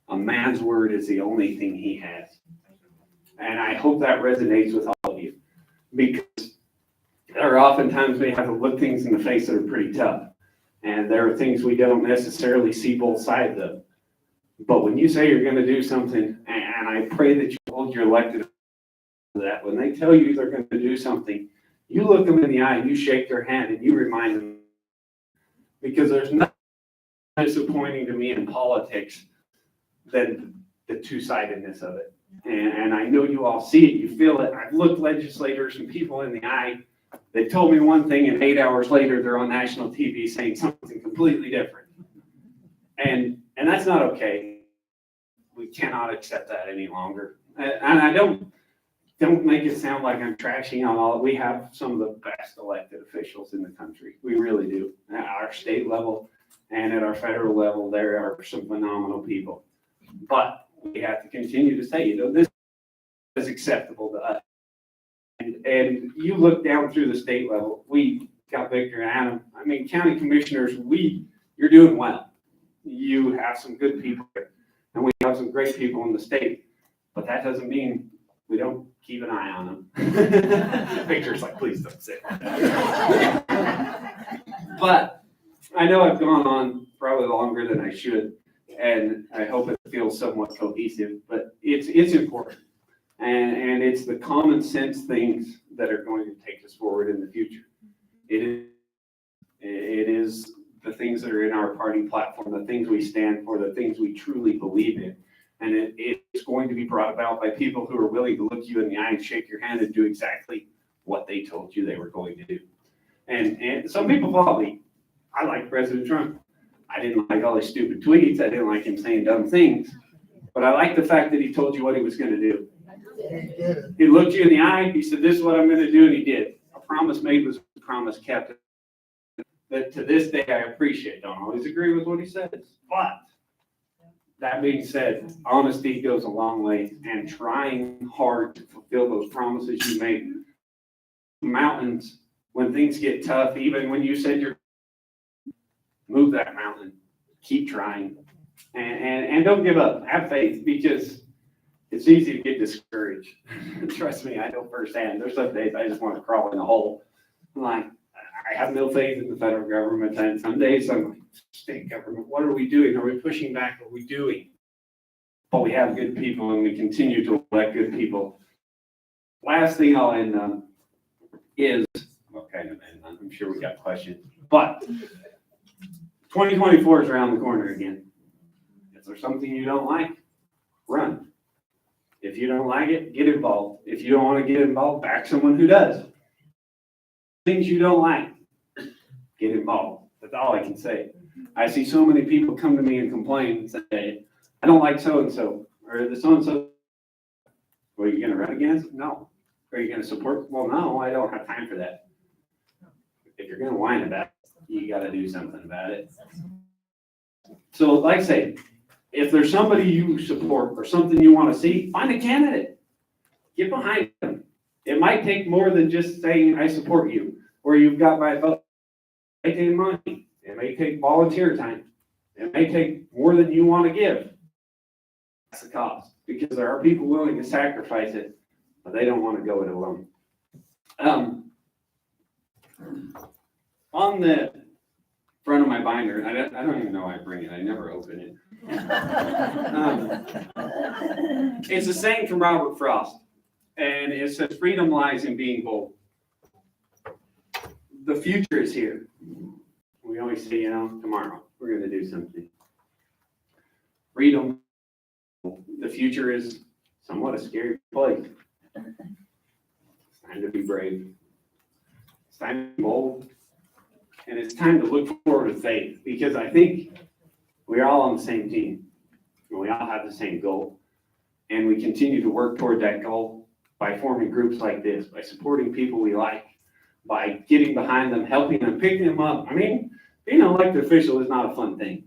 a man's word is the only thing he has. And I hope that resonates with all of you, because there are often times we have to look things in the face that are pretty tough. And there are things we don't necessarily see both sides of. But when you say you're going to do something, and I pray that you hold your elected to that, when they tell you they're going to do something, you look them in the eye and you shake their hand and you remind them. Because there's nothing disappointing to me in politics than the two-sidedness of it. And I know you all see it, you feel it. I've looked legislators and people in the eye. They told me one thing, and 8 hours later, they're on national TV saying something completely different. And that's not okay. We cannot accept that any longer. And I don't make it sound like I'm trashing on all. We have some of the best elected officials in the country. We really do. At our state level and at our federal level, there are some phenomenal people. But we have to continue to say, this is acceptable to us. And you look down through the state level, we got Victor and Adam. I mean, county commissioners, you're doing well. You have some good people here, and we have some great people in the state. But that doesn't mean we don't keep an eye on them. Victor's like, please don't say that. But I know I've gone on probably longer than I should, and I hope it feels somewhat cohesive, but it's important. And it's the common sense things that are going to take us forward in the future. It is the things that are in our party platform, the things we stand for, the things we truly believe in. And it's going to be brought about by people who are willing to look you in the eye and shake your hand and do exactly what they told you they were going to do. And some people follow me. I like President Trump. I didn't like all his stupid tweets. I didn't like him saying dumb things. But I like the fact that he told you what he was going to do. He looked you in the eye. He said, this is what I'm going to do. And he did. A promise made was a promise kept. That to this day, I appreciate. Don't always agree with what he says. But that being said, honesty goes a long way, and trying hard to fulfill those promises you make. Mountains, when things get tough, even when you said you're move that mountain, keep trying, and don't give up. Have faith, because it's easy to get discouraged. Trust me, I know firsthand. There's some days I just want to crawl in a hole. I'm like, I have no faith in the federal government, and some days I'm like, state government, what are we doing? Are we pushing back? Are we doing? we have good people and we continue to elect good people. Last thing I'll end on is, well, kind of end on, I'm sure we got questions, but 2024 is around the corner again. If there's something you don't like, run. If you don't like it, get involved. If you don't want to get involved, back someone who does. Things you don't like, get involved. That's all I can say. I see so many people come to me and complain and say, I don't like so-and-so, or the so-and-so. Well, are you gonna run against? No. Are you gonna support? Well, no, I don't have time for that. If you're gonna whine about it, you gotta do something about it. So like I say, if there's somebody you support or something you wanna see, find a candidate. Get behind them. It might take more than just saying, I support you, or you've got my vote. It may take money. It may take volunteer time. It may take more than you want to give. That's the cost, because there are people willing to sacrifice it, but they don't want to go it alone. On the front of my binder, I don't even know why I bring it. I never open it. It's a saying from Robert Frost, and it says, freedom lies in being bold. The future is here. We always say, tomorrow we're going to do something. Freedom. The future is somewhat a scary place. It's time to be brave. It's time to be bold. And it's time to look forward with faith, because I think we're all on the same team. And we all have the same goal. And we continue to work toward that goal by forming groups like this, by supporting people we like, by getting behind them, helping them, picking them up. I mean, being an elected official is not a fun thing.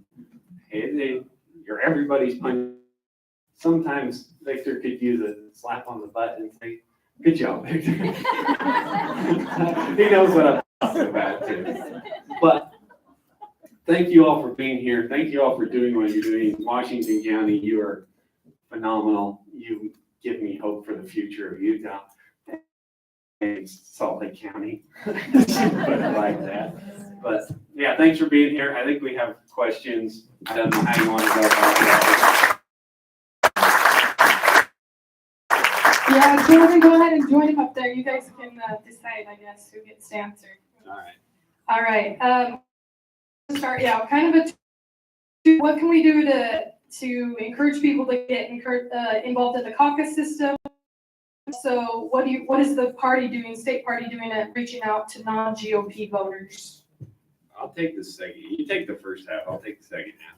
You're everybody's punch. Sometimes Victor could use a slap on the butt and say, good job, Victor. He knows what I'm talking about too. But thank you all for being here. Thank you all for doing what you're doing. Washington County, you are phenomenal. You give me hope for the future of Utah. And Salt Lake County, put it like that. But yeah, thanks for being here. I think we have questions. I don't know how you want to go about that. Yeah, if you want to go ahead and join him up there, you guys can decide, I guess, who gets to answer. All right. All right. Start. Yeah, kind of what can we do to encourage people to get involved in the caucus system? So what is the party doing, state party doing at reaching out to non-GOP voters? I'll take the second. You take the first half. I'll take the second half.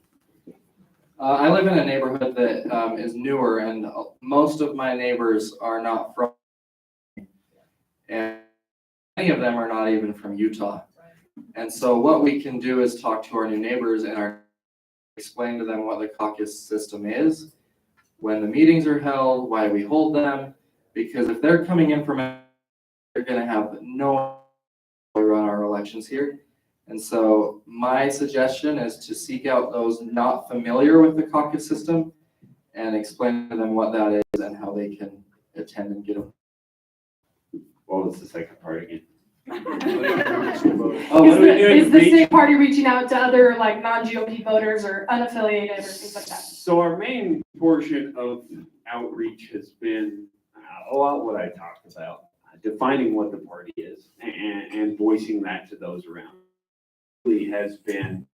I live in a neighborhood that is newer, and most of my neighbors are not from, and many of them are not even from Utah. And so what we can do is talk to our new neighbors and explain to them what the caucus system is, when the meetings are held, why we hold them, because if they're coming in from, they're going to have no way to run our elections here. And so my suggestion is to seek out those not familiar with the caucus system and explain to them what that is and how they can attend and get them. What was the second part again? Is the state party reaching out to other like non-GOP voters or unaffiliated or things like that? So our main portion of outreach has been a lot what I talked about, defining what the party is and voicing that to those around. Has been,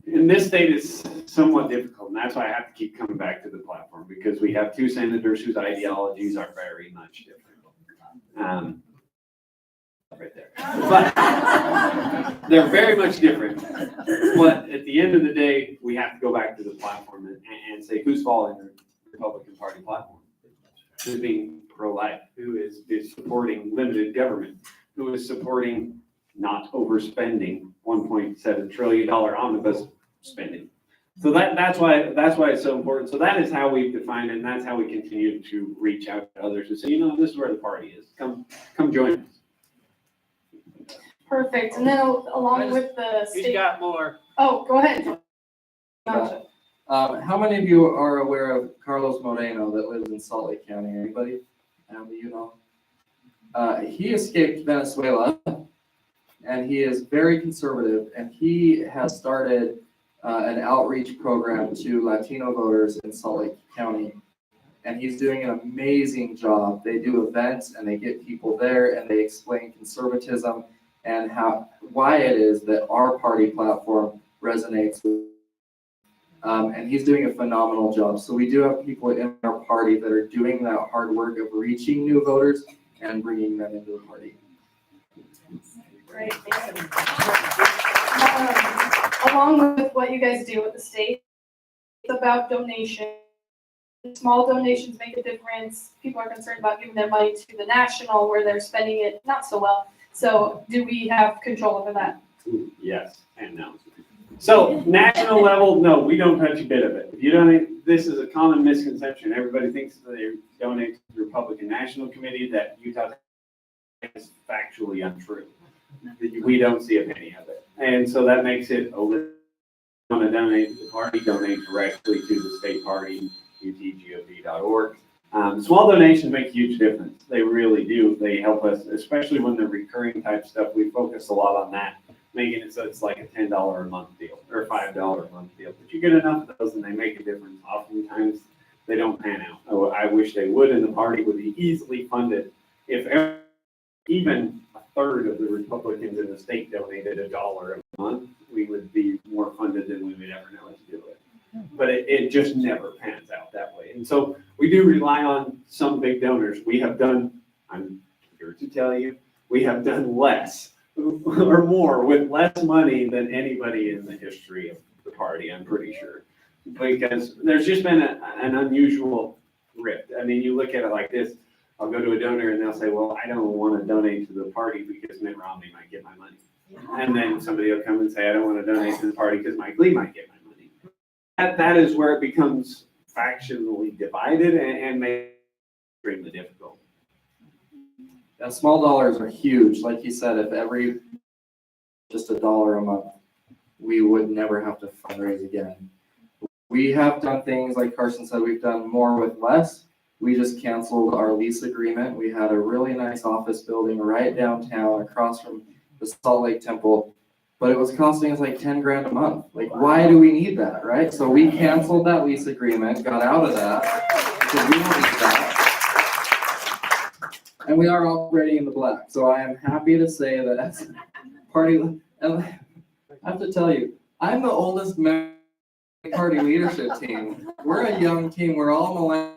in this state, is somewhat difficult, and that's why I have to keep coming back to the platform, because we have two senators whose ideologies are very much different. Right there. But they're very much different. But at the end of the day, we have to go back to the platform and say who's following the Republican Party platform, who's being pro-life, who is supporting limited government, who is supporting not overspending $1.7 trillion omnibus spending. So that's why it's so important. So that is how we've defined it, and that's how we continue to reach out to others and say, this is where the party is. Come join us. Perfect. And then along with the state. He's got more. Oh, go ahead. How many of you are aware of Carlos Moreno that lives in Salt Lake County? Anybody? He escaped Venezuela, and he is very conservative, and he has started an outreach program to Latino voters in Salt Lake County. And he's doing an amazing job. They do events and they get people there and they explain conservatism and why it is that our party platform resonates with. And he's doing a phenomenal job. So we do have people in our party that are doing that hard work of reaching new voters and bringing them into the party. Great, thank you. Along with what you guys do with the state, it's about donation. Small donations make a difference. People are concerned about giving their money to the national where they're spending it not so well. So do we have control over that? Yes and no. So national level, no, we don't touch a bit of it. If you donate, this is a common misconception. Everybody thinks that they donate to the Republican National Committee, that Utah is factually untrue. We don't see a penny of it. And so that makes it a little, want to donate to the party, donate directly to the state party, utgov.org. Small donations make a huge difference. They really do. They help us, especially when they're recurring type stuff. We focus a lot on that, making it so it's like a $10 a month deal or a $5 a month deal. But you get enough of those and they make a difference. Oftentimes they don't pan out. Oh, I wish they would, and the party would be easily funded if even a third of the Republicans in the state donated $1 a month. We would be more funded than we would ever know to do it. But it just never pans out that way. And so we do rely on some big donors. We have done, I'm here to tell you, we have done less or more with less money than anybody in the history of the party, I'm pretty sure. Because there's just been an unusual rift. I mean, you look at it like this, I'll go to a donor and they'll say, well, I don't want to donate to the party because Mitt Romney might get my money. And then somebody will come and say, I don't want to donate to the party because Mike Lee might get my money. That is where it becomes factionally divided and makes it extremely difficult. Yeah, small dollars are huge. Like you said, if every just $1 a month, we would never have to fundraise again. We have done things like Carson said, we've done more with less. We just canceled our lease agreement. We had a really nice office building right downtown across from the Salt Lake Temple, but it was costing us like 10 grand a month. Like, why do we need that, right? So we canceled that lease agreement, got out of that because we don't need that. And we are operating in the black. So I am happy to say that as party, and I have to tell you, I'm the oldest member of the party leadership team. We're a young team. We're all millennials.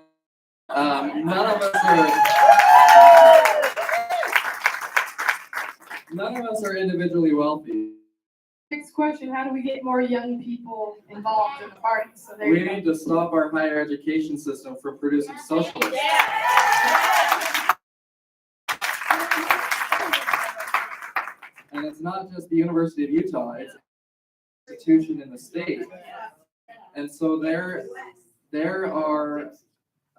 None of us are individually wealthy. Next question, how do we get more young people involved in the party? So there We you go. need to stop our higher education system from producing socialists. And it's not just the University of Utah, it's an institution in the state. And so there are,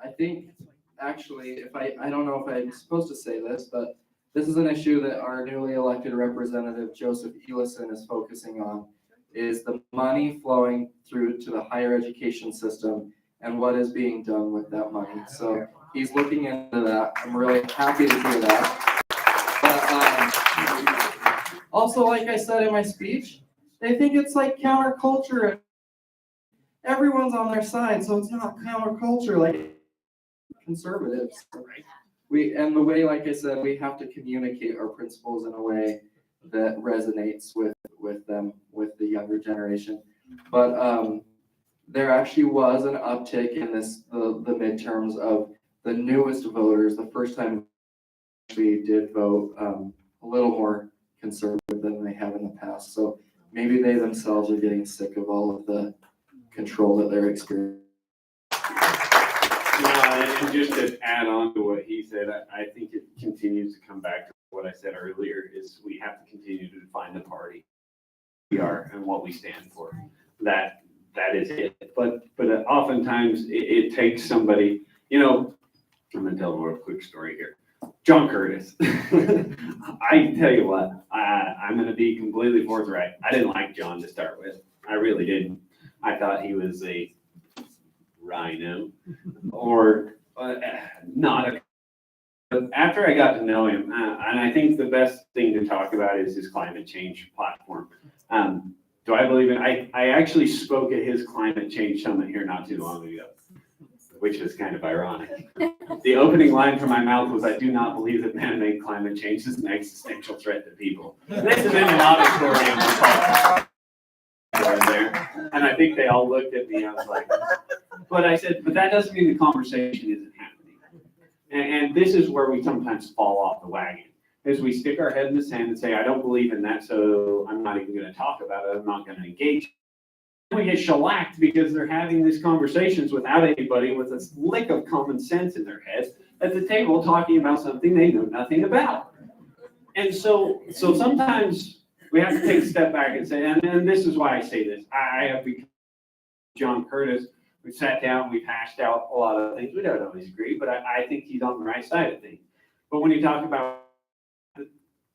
I think, actually, if I don't know if I'm supposed to say this, but this is an issue that our newly elected representative, Joseph Elison, is focusing on, is the money flowing through to the higher education system and what is being done with that money. So he's looking into that. I'm really happy to hear that. But, also, like I said in my speech, they think it's like counterculture. Everyone's on their side, so it's not counterculture like conservatives. And the way, like I said, we have to communicate our principles in a way that resonates with them, with the younger generation. But there actually was an uptick in the midterms of the newest voters. The first time we did vote a little more conservative than they have in the past. So maybe they themselves are getting sick of all of the control that they're experiencing. And just to add on to what he said, I think it continues to come back to what I said earlier, is we have to continue to define the party we are and what we stand for. That is it. But oftentimes it takes somebody, I'm gonna tell a quick story here. John Curtis. I tell you what, I'm gonna be completely forthright. I didn't like John to start with. I really didn't. I thought he was a rhino or not a. But after I got to know him, and I think the best thing to talk about is his climate change platform. Do I believe in, I actually spoke at his climate change summit here not too long ago, which is kind of ironic. The opening line from my mouth was, I do not believe that man-made climate change is an existential threat to people. This is in an auditorium there, and I think they all looked at me, I was like, but I said, but that doesn't mean the conversation isn't happening. And this is where we sometimes fall off the wagon, is we stick our head in the sand and say, I don't believe in that, so I'm not even gonna talk about it, I'm not gonna engage. We get shellacked because they're having these conversations without anybody with a lick of common sense in their head at the table talking about something they know nothing about. And so sometimes we have to take a step back and say, and this is why I say this, I have become John Curtis. We've sat down, we've hashed out a lot of things. We don't always agree, but I think he's on the right side of things. But when you talk about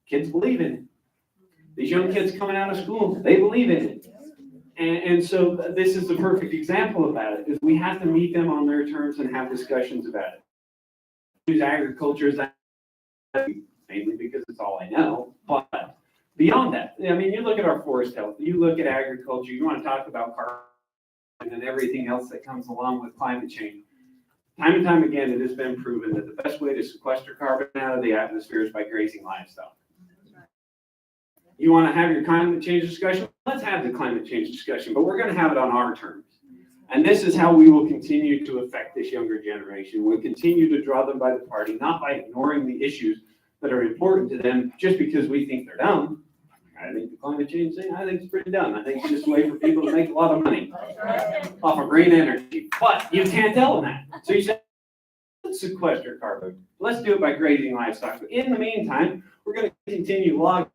kids believe in it, these young kids coming out of school, they believe in it. And so this is the perfect example of that, is we have to meet them on their terms and have discussions about it. Use agriculture as mainly because it's all I know, but beyond that, I mean, you look at our forest health, you look at agriculture, you want to talk about carbon and everything else that comes along with climate change. Time and time again, it has been proven that the best way to sequester carbon out of the atmosphere is by grazing livestock. You want to have your climate change discussion? Let's have the climate change discussion, but we're going to have it on our terms. And this is how we will continue to affect this younger generation. We'll continue to draw them by the party, not by ignoring the issues that are important to them just because we think they're dumb. I think the climate change thing, I think it's pretty dumb. I think it's just a way for people to make a lot of money off of green energy. But you can't tell them that. So you say, let's sequester carbon. Let's do it by grazing livestock. But in the meantime, we're going to continue logging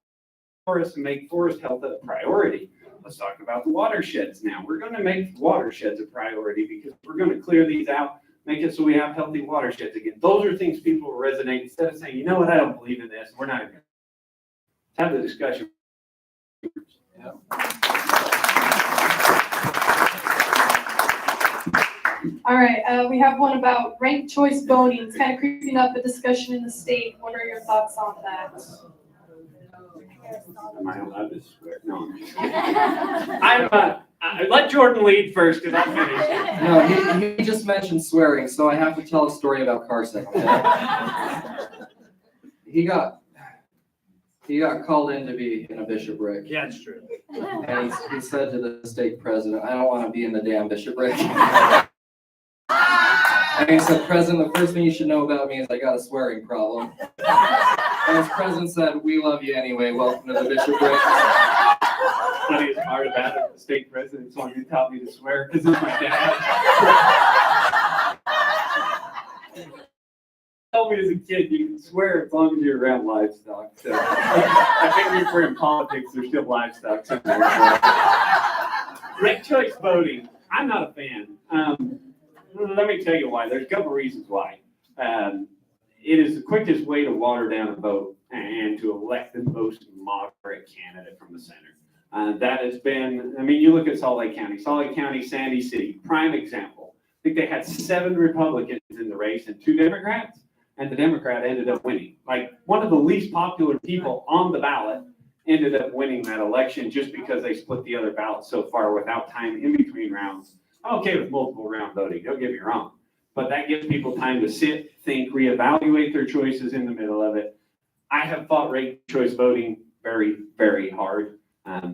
forests and make forest health a priority. Let's talk about the watersheds now. We're going to make watersheds a priority because we're going to clear these out, make it so we have healthy watersheds again. Those are things people will resonate instead of saying, you know what, I don't believe in this. We're not going to have the discussion. Yeah. All right, we have one about ranked choice voting. It's kind of creeping up a discussion in the state. What are your thoughts on that? Am I allowed to swear? No. Let Jordan lead first because I'm finished. No, he just mentioned swearing, so I have to tell a story about Carson. He got called in to be in a bishopric. Yeah, it's true. And he said to the stake president, I don't want to be in the damn bishopric. And he said, President, the first thing you should know about me is I got a swearing problem. And his president said, we love you anyway, welcome to the bishopric. Funniest part about it, the stake president's one who taught me to swear because it's my dad. Told me as a kid, you can swear as long as you're around livestock. So I think if we're in politics, there's still livestock somewhere. Ranked choice voting, I'm not a fan. Let me tell you why. There's a couple reasons why. It is the quickest way to water down a vote and to elect the most moderate candidate from the center. That has been, I mean, you look at Salt Lake County, Sandy City, prime example. I think they had 7 Republicans in the race and 2 Democrats, and the Democrat ended up winning. Like, one of the least popular people on the ballot ended up winning that election just because they split the other ballots so far without time in between rounds. I'm okay with multiple round voting, don't get me wrong. But that gives people time to sit, think, reevaluate their choices in the middle of it. I have fought ranked choice voting very, very hard. I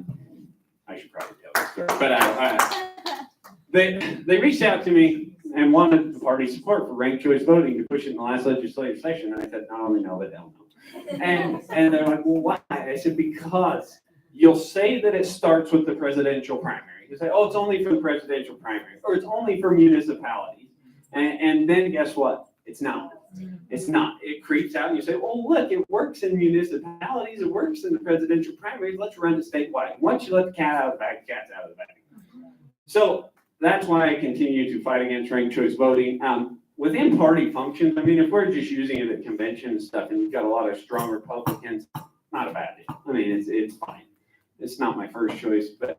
should probably tell this story, but they reached out to me and wanted the party support for ranked choice voting to push it in the last legislative session. And I said, not only no, but hell no. And they're like, well, why? I said, because you'll say that it starts with the presidential primary. You say, oh, it's only for the presidential primary, or it's only for municipalities. And then guess what? It's not. It's not. It creeps out and you say, well, look, it works in municipalities. It works in the presidential primaries. Let's run it statewide. Once you let the cat out of the bag, the cat's out of the bag. So that's why I continue to fight against ranked choice voting. Within party functions, I mean, if we're just using it at convention and stuff and you've got a lot of strong Republicans, not a bad deal. I mean, it's fine. It's not my first choice, but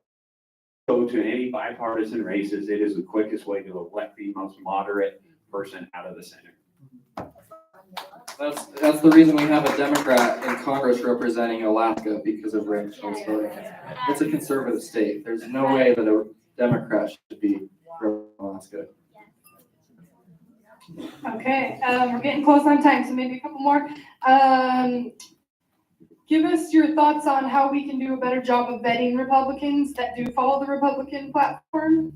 go to any bipartisan races, it is the quickest way to elect the most moderate person out of the center. That's the reason we have a Democrat in Congress representing Alaska, because of ranked choice voting. It's a conservative state. There's no way that a Democrat should be representing Alaska. Okay, we're getting close on time, so maybe a couple more. Give us your thoughts on how we can do a better job of vetting Republicans that do follow the Republican platform.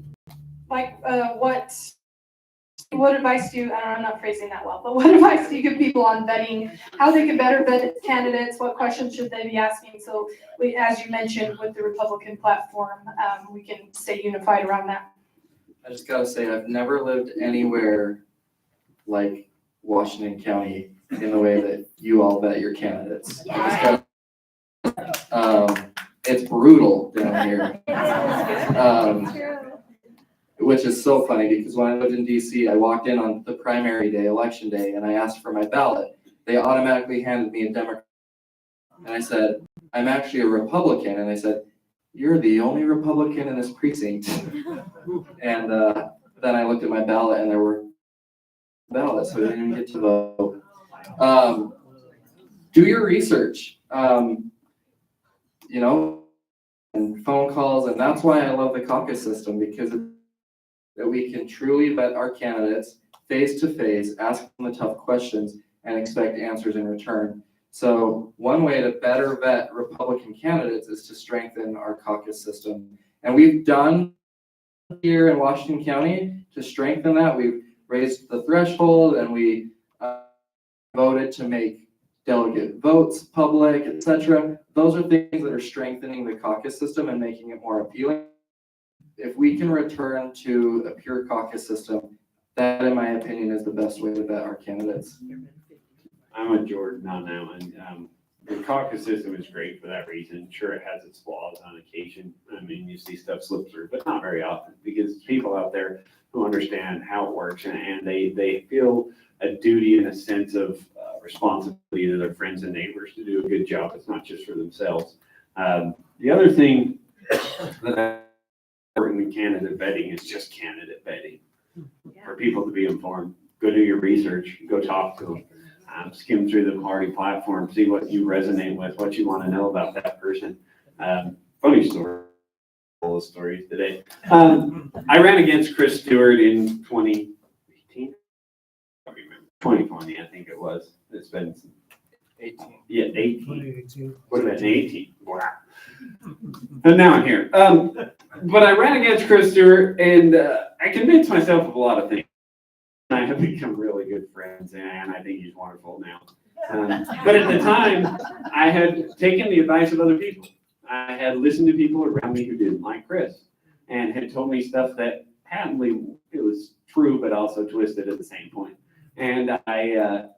Like, what advice do you, I'm not phrasing that well, but what advice do you give people on vetting, how they can better vet candidates, what questions should they be asking? So we, as you mentioned, with the Republican platform, we can stay unified around that. I just gotta say, I've never lived anywhere like Washington County in the way that you all vet your candidates. It's brutal down here. Which is so funny, because when I lived in DC, I walked in on the primary day, election day, and I asked for my ballot. They automatically handed me a Democrat. And I said, I'm actually a Republican. And they said, you're the only Republican in this precinct. And then I looked at my ballot and there were ballots, so I didn't even get to vote. Do your research, and phone calls. And that's why I love the caucus system, because that we can truly vet our candidates face to face, ask them the tough questions, and expect answers in return. So one way to better vet Republican candidates is to strengthen our caucus system. And we've done here in Washington County to strengthen that. We've raised the threshold, and we voted to make delegate votes public, etc. Those are things that are strengthening the caucus system and making it more appealing. If we can return to a pure caucus system, that, in my opinion, is the best way to vet our candidates. I'm with Jordan on that one. The caucus system is great for that reason. Sure, it has its flaws on occasion. I mean, you see stuff slip through, but not very often, because people out there who understand how it works, and they feel a duty and a sense of responsibility to their friends and neighbors to do a good job. It's not just for themselves. The other thing that important in candidate vetting is just candidate vetting. For people to be informed, go do your research, go talk to them. Skim through the party platform, see what you resonate with, what you want to know about that person. Funny story, full of stories today. I ran against Chris Stewart in 2018. I don't remember. 2020, I think it was. It's been 18. Yeah, 18. What about 18? Wow. And now I'm here. But I ran against Chris Stewart, and I convinced myself of a lot of things. I have become really good friends, and I think he's wonderful now. But at the time, I had taken the advice of other people. I had listened to people around me who didn't like Chris, and had told me stuff that patently it was true, but also twisted at the same point. And I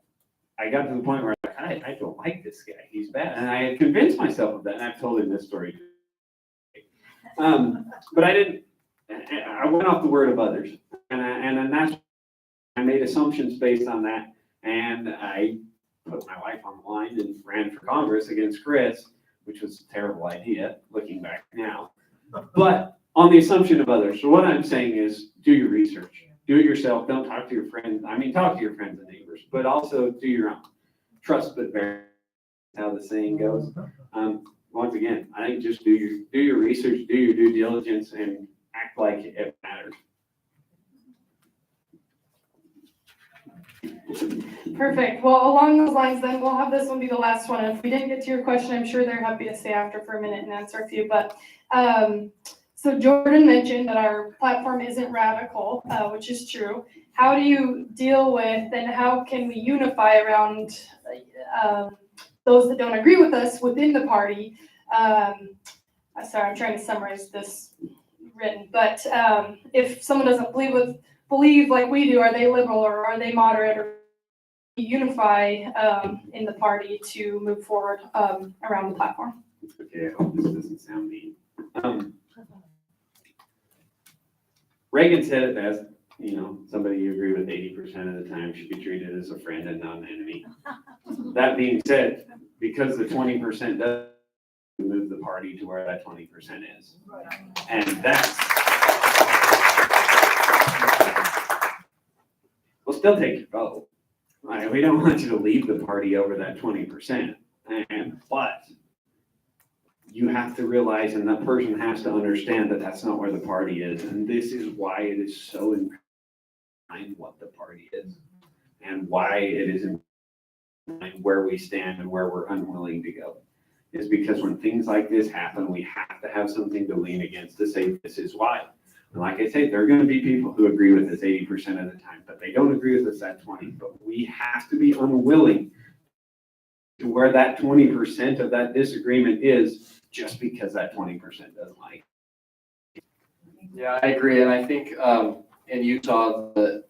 got to the point where I don't like this guy. He's bad. And I had convinced myself of that, and I've told him this story. But I didn't. I went off the word of others, and that's. I made assumptions based on that, and I put my life on the line and ran for Congress against Chris, which was a terrible idea, looking back now. But on the assumption of others. So what I'm saying is, do your research. Do it yourself. Don't talk to your friends. I mean, talk to your friends and neighbors, but also do your own. Trust but verify, how the saying goes. Once again, I think just do your research, do your due diligence, and act like it matters. Perfect. Well, along those lines, then we'll have this one be the last one. And if we didn't get to your question, I'm sure they're happy to stay after for a minute and answer a few. But so Jordan mentioned that our platform isn't radical, which is true. How do you deal with, and how can we unify around those that don't agree with us within the party? Sorry, I'm trying to summarize this written. But if someone doesn't believe like we do, are they liberal or are they moderate, or unify in the party to move forward around the platform? Okay, I hope this doesn't sound mean. Reagan said it best, somebody you agree with 80% of the time should be treated as a friend and not an enemy. That being said, because the 20% does move the party to where that 20% is. And that's, we'll still take your vote. Like, we don't want you to leave the party over that 20%. But you have to realize, and that person has to understand that that's not where the party is. And this is why it is so important what the party is and why it is important where we stand and where we're unwilling to go. Is because when things like this happen, we have to have something to lean against to say this is why. And like I say, there are going to be people who agree with us 80% of the time, but they don't agree with us at 20. But we have to be unwilling to where that 20% of that disagreement is just because that 20% doesn't like it. Yeah, I agree. And I think in Utah, the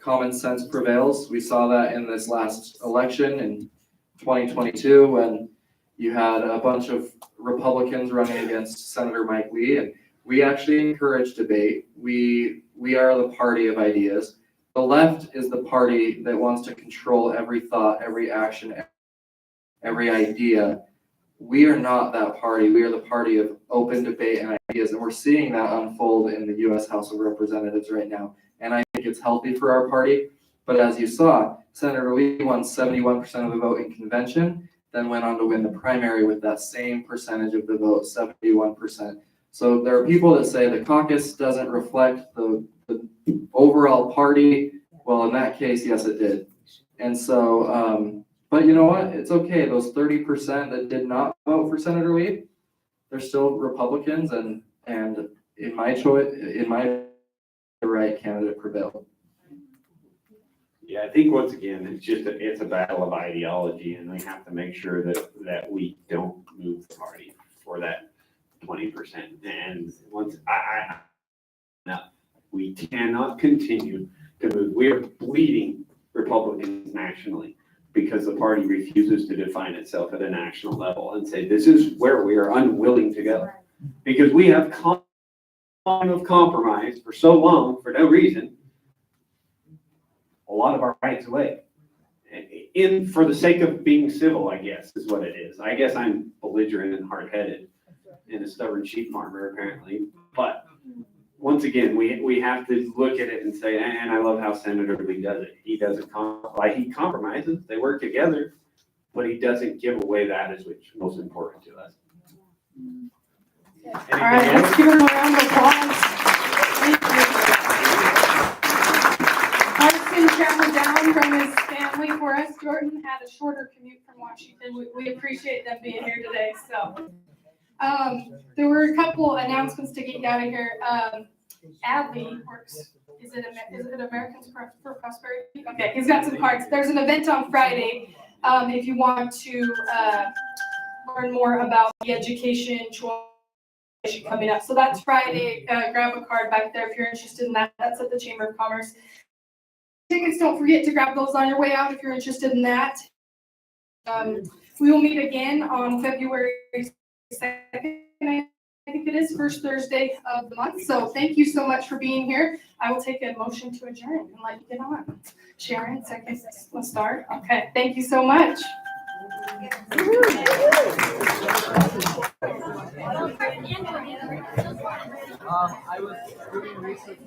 common sense prevails. We saw that in this last election in 2022 when you had a bunch of Republicans running against Senator Mike Lee, and we actually encourage debate. We are the party of ideas. The left is the party that wants to control every thought, every action, every idea. We are not that party. We are the party of open debate and ideas, and we're seeing that unfold in the U.S. House of Representatives right now. And I think it's healthy for our party. But as you saw, Senator Lee won 71% of the vote in convention, then went on to win the primary with that same percentage of the vote, 71%. So there are people that say the caucus doesn't reflect the overall party. Well, in that case, yes, it did. And so, but you know what? It's okay. Those 30% that did not vote for Senator Lee, they're still Republicans, and in my choice, the right candidate prevailed. Yeah, I think once again, it's a battle of ideology, and we have to make sure that we don't move the party for that 20%. And we cannot continue to move. We are bleeding Republicans nationally because the party refuses to define itself at a national level and say, this is where we are unwilling to go. Because we have compromised for so long for no reason a lot of our rights away. For the sake of being civil, I guess, is what it is. I guess I'm belligerent and hard-headed and a stubborn sheep farmer, apparently. But once again, we have to look at it and say, and I love how Senator Lee does it. He doesn't he compromises, they work together, but he doesn't give away that as which is most important to us. All right, let's give him a round of applause. Thank you. Carson traveled down from his family for us. Jordan had a shorter commute from Washington. We appreciate them being here today. So there were a couple announcements to get out of here. Adley works. Is it Americans for Prosperity? Okay, he's got some cards. There's an event on Friday. If you want to learn more about the education choice coming up. So that's Friday. Grab a card back there if you're interested in that. That's at the Chamber of Commerce. Tickets, don't forget to grab those on your way out if you're interested in that. We will meet again on February 2nd, I think it is, first Thursday of the month. So thank you so much for being here. I will take a motion to adjourn and let you get on. Sharon, second, let's start. Okay, thank you so much. I was doing research.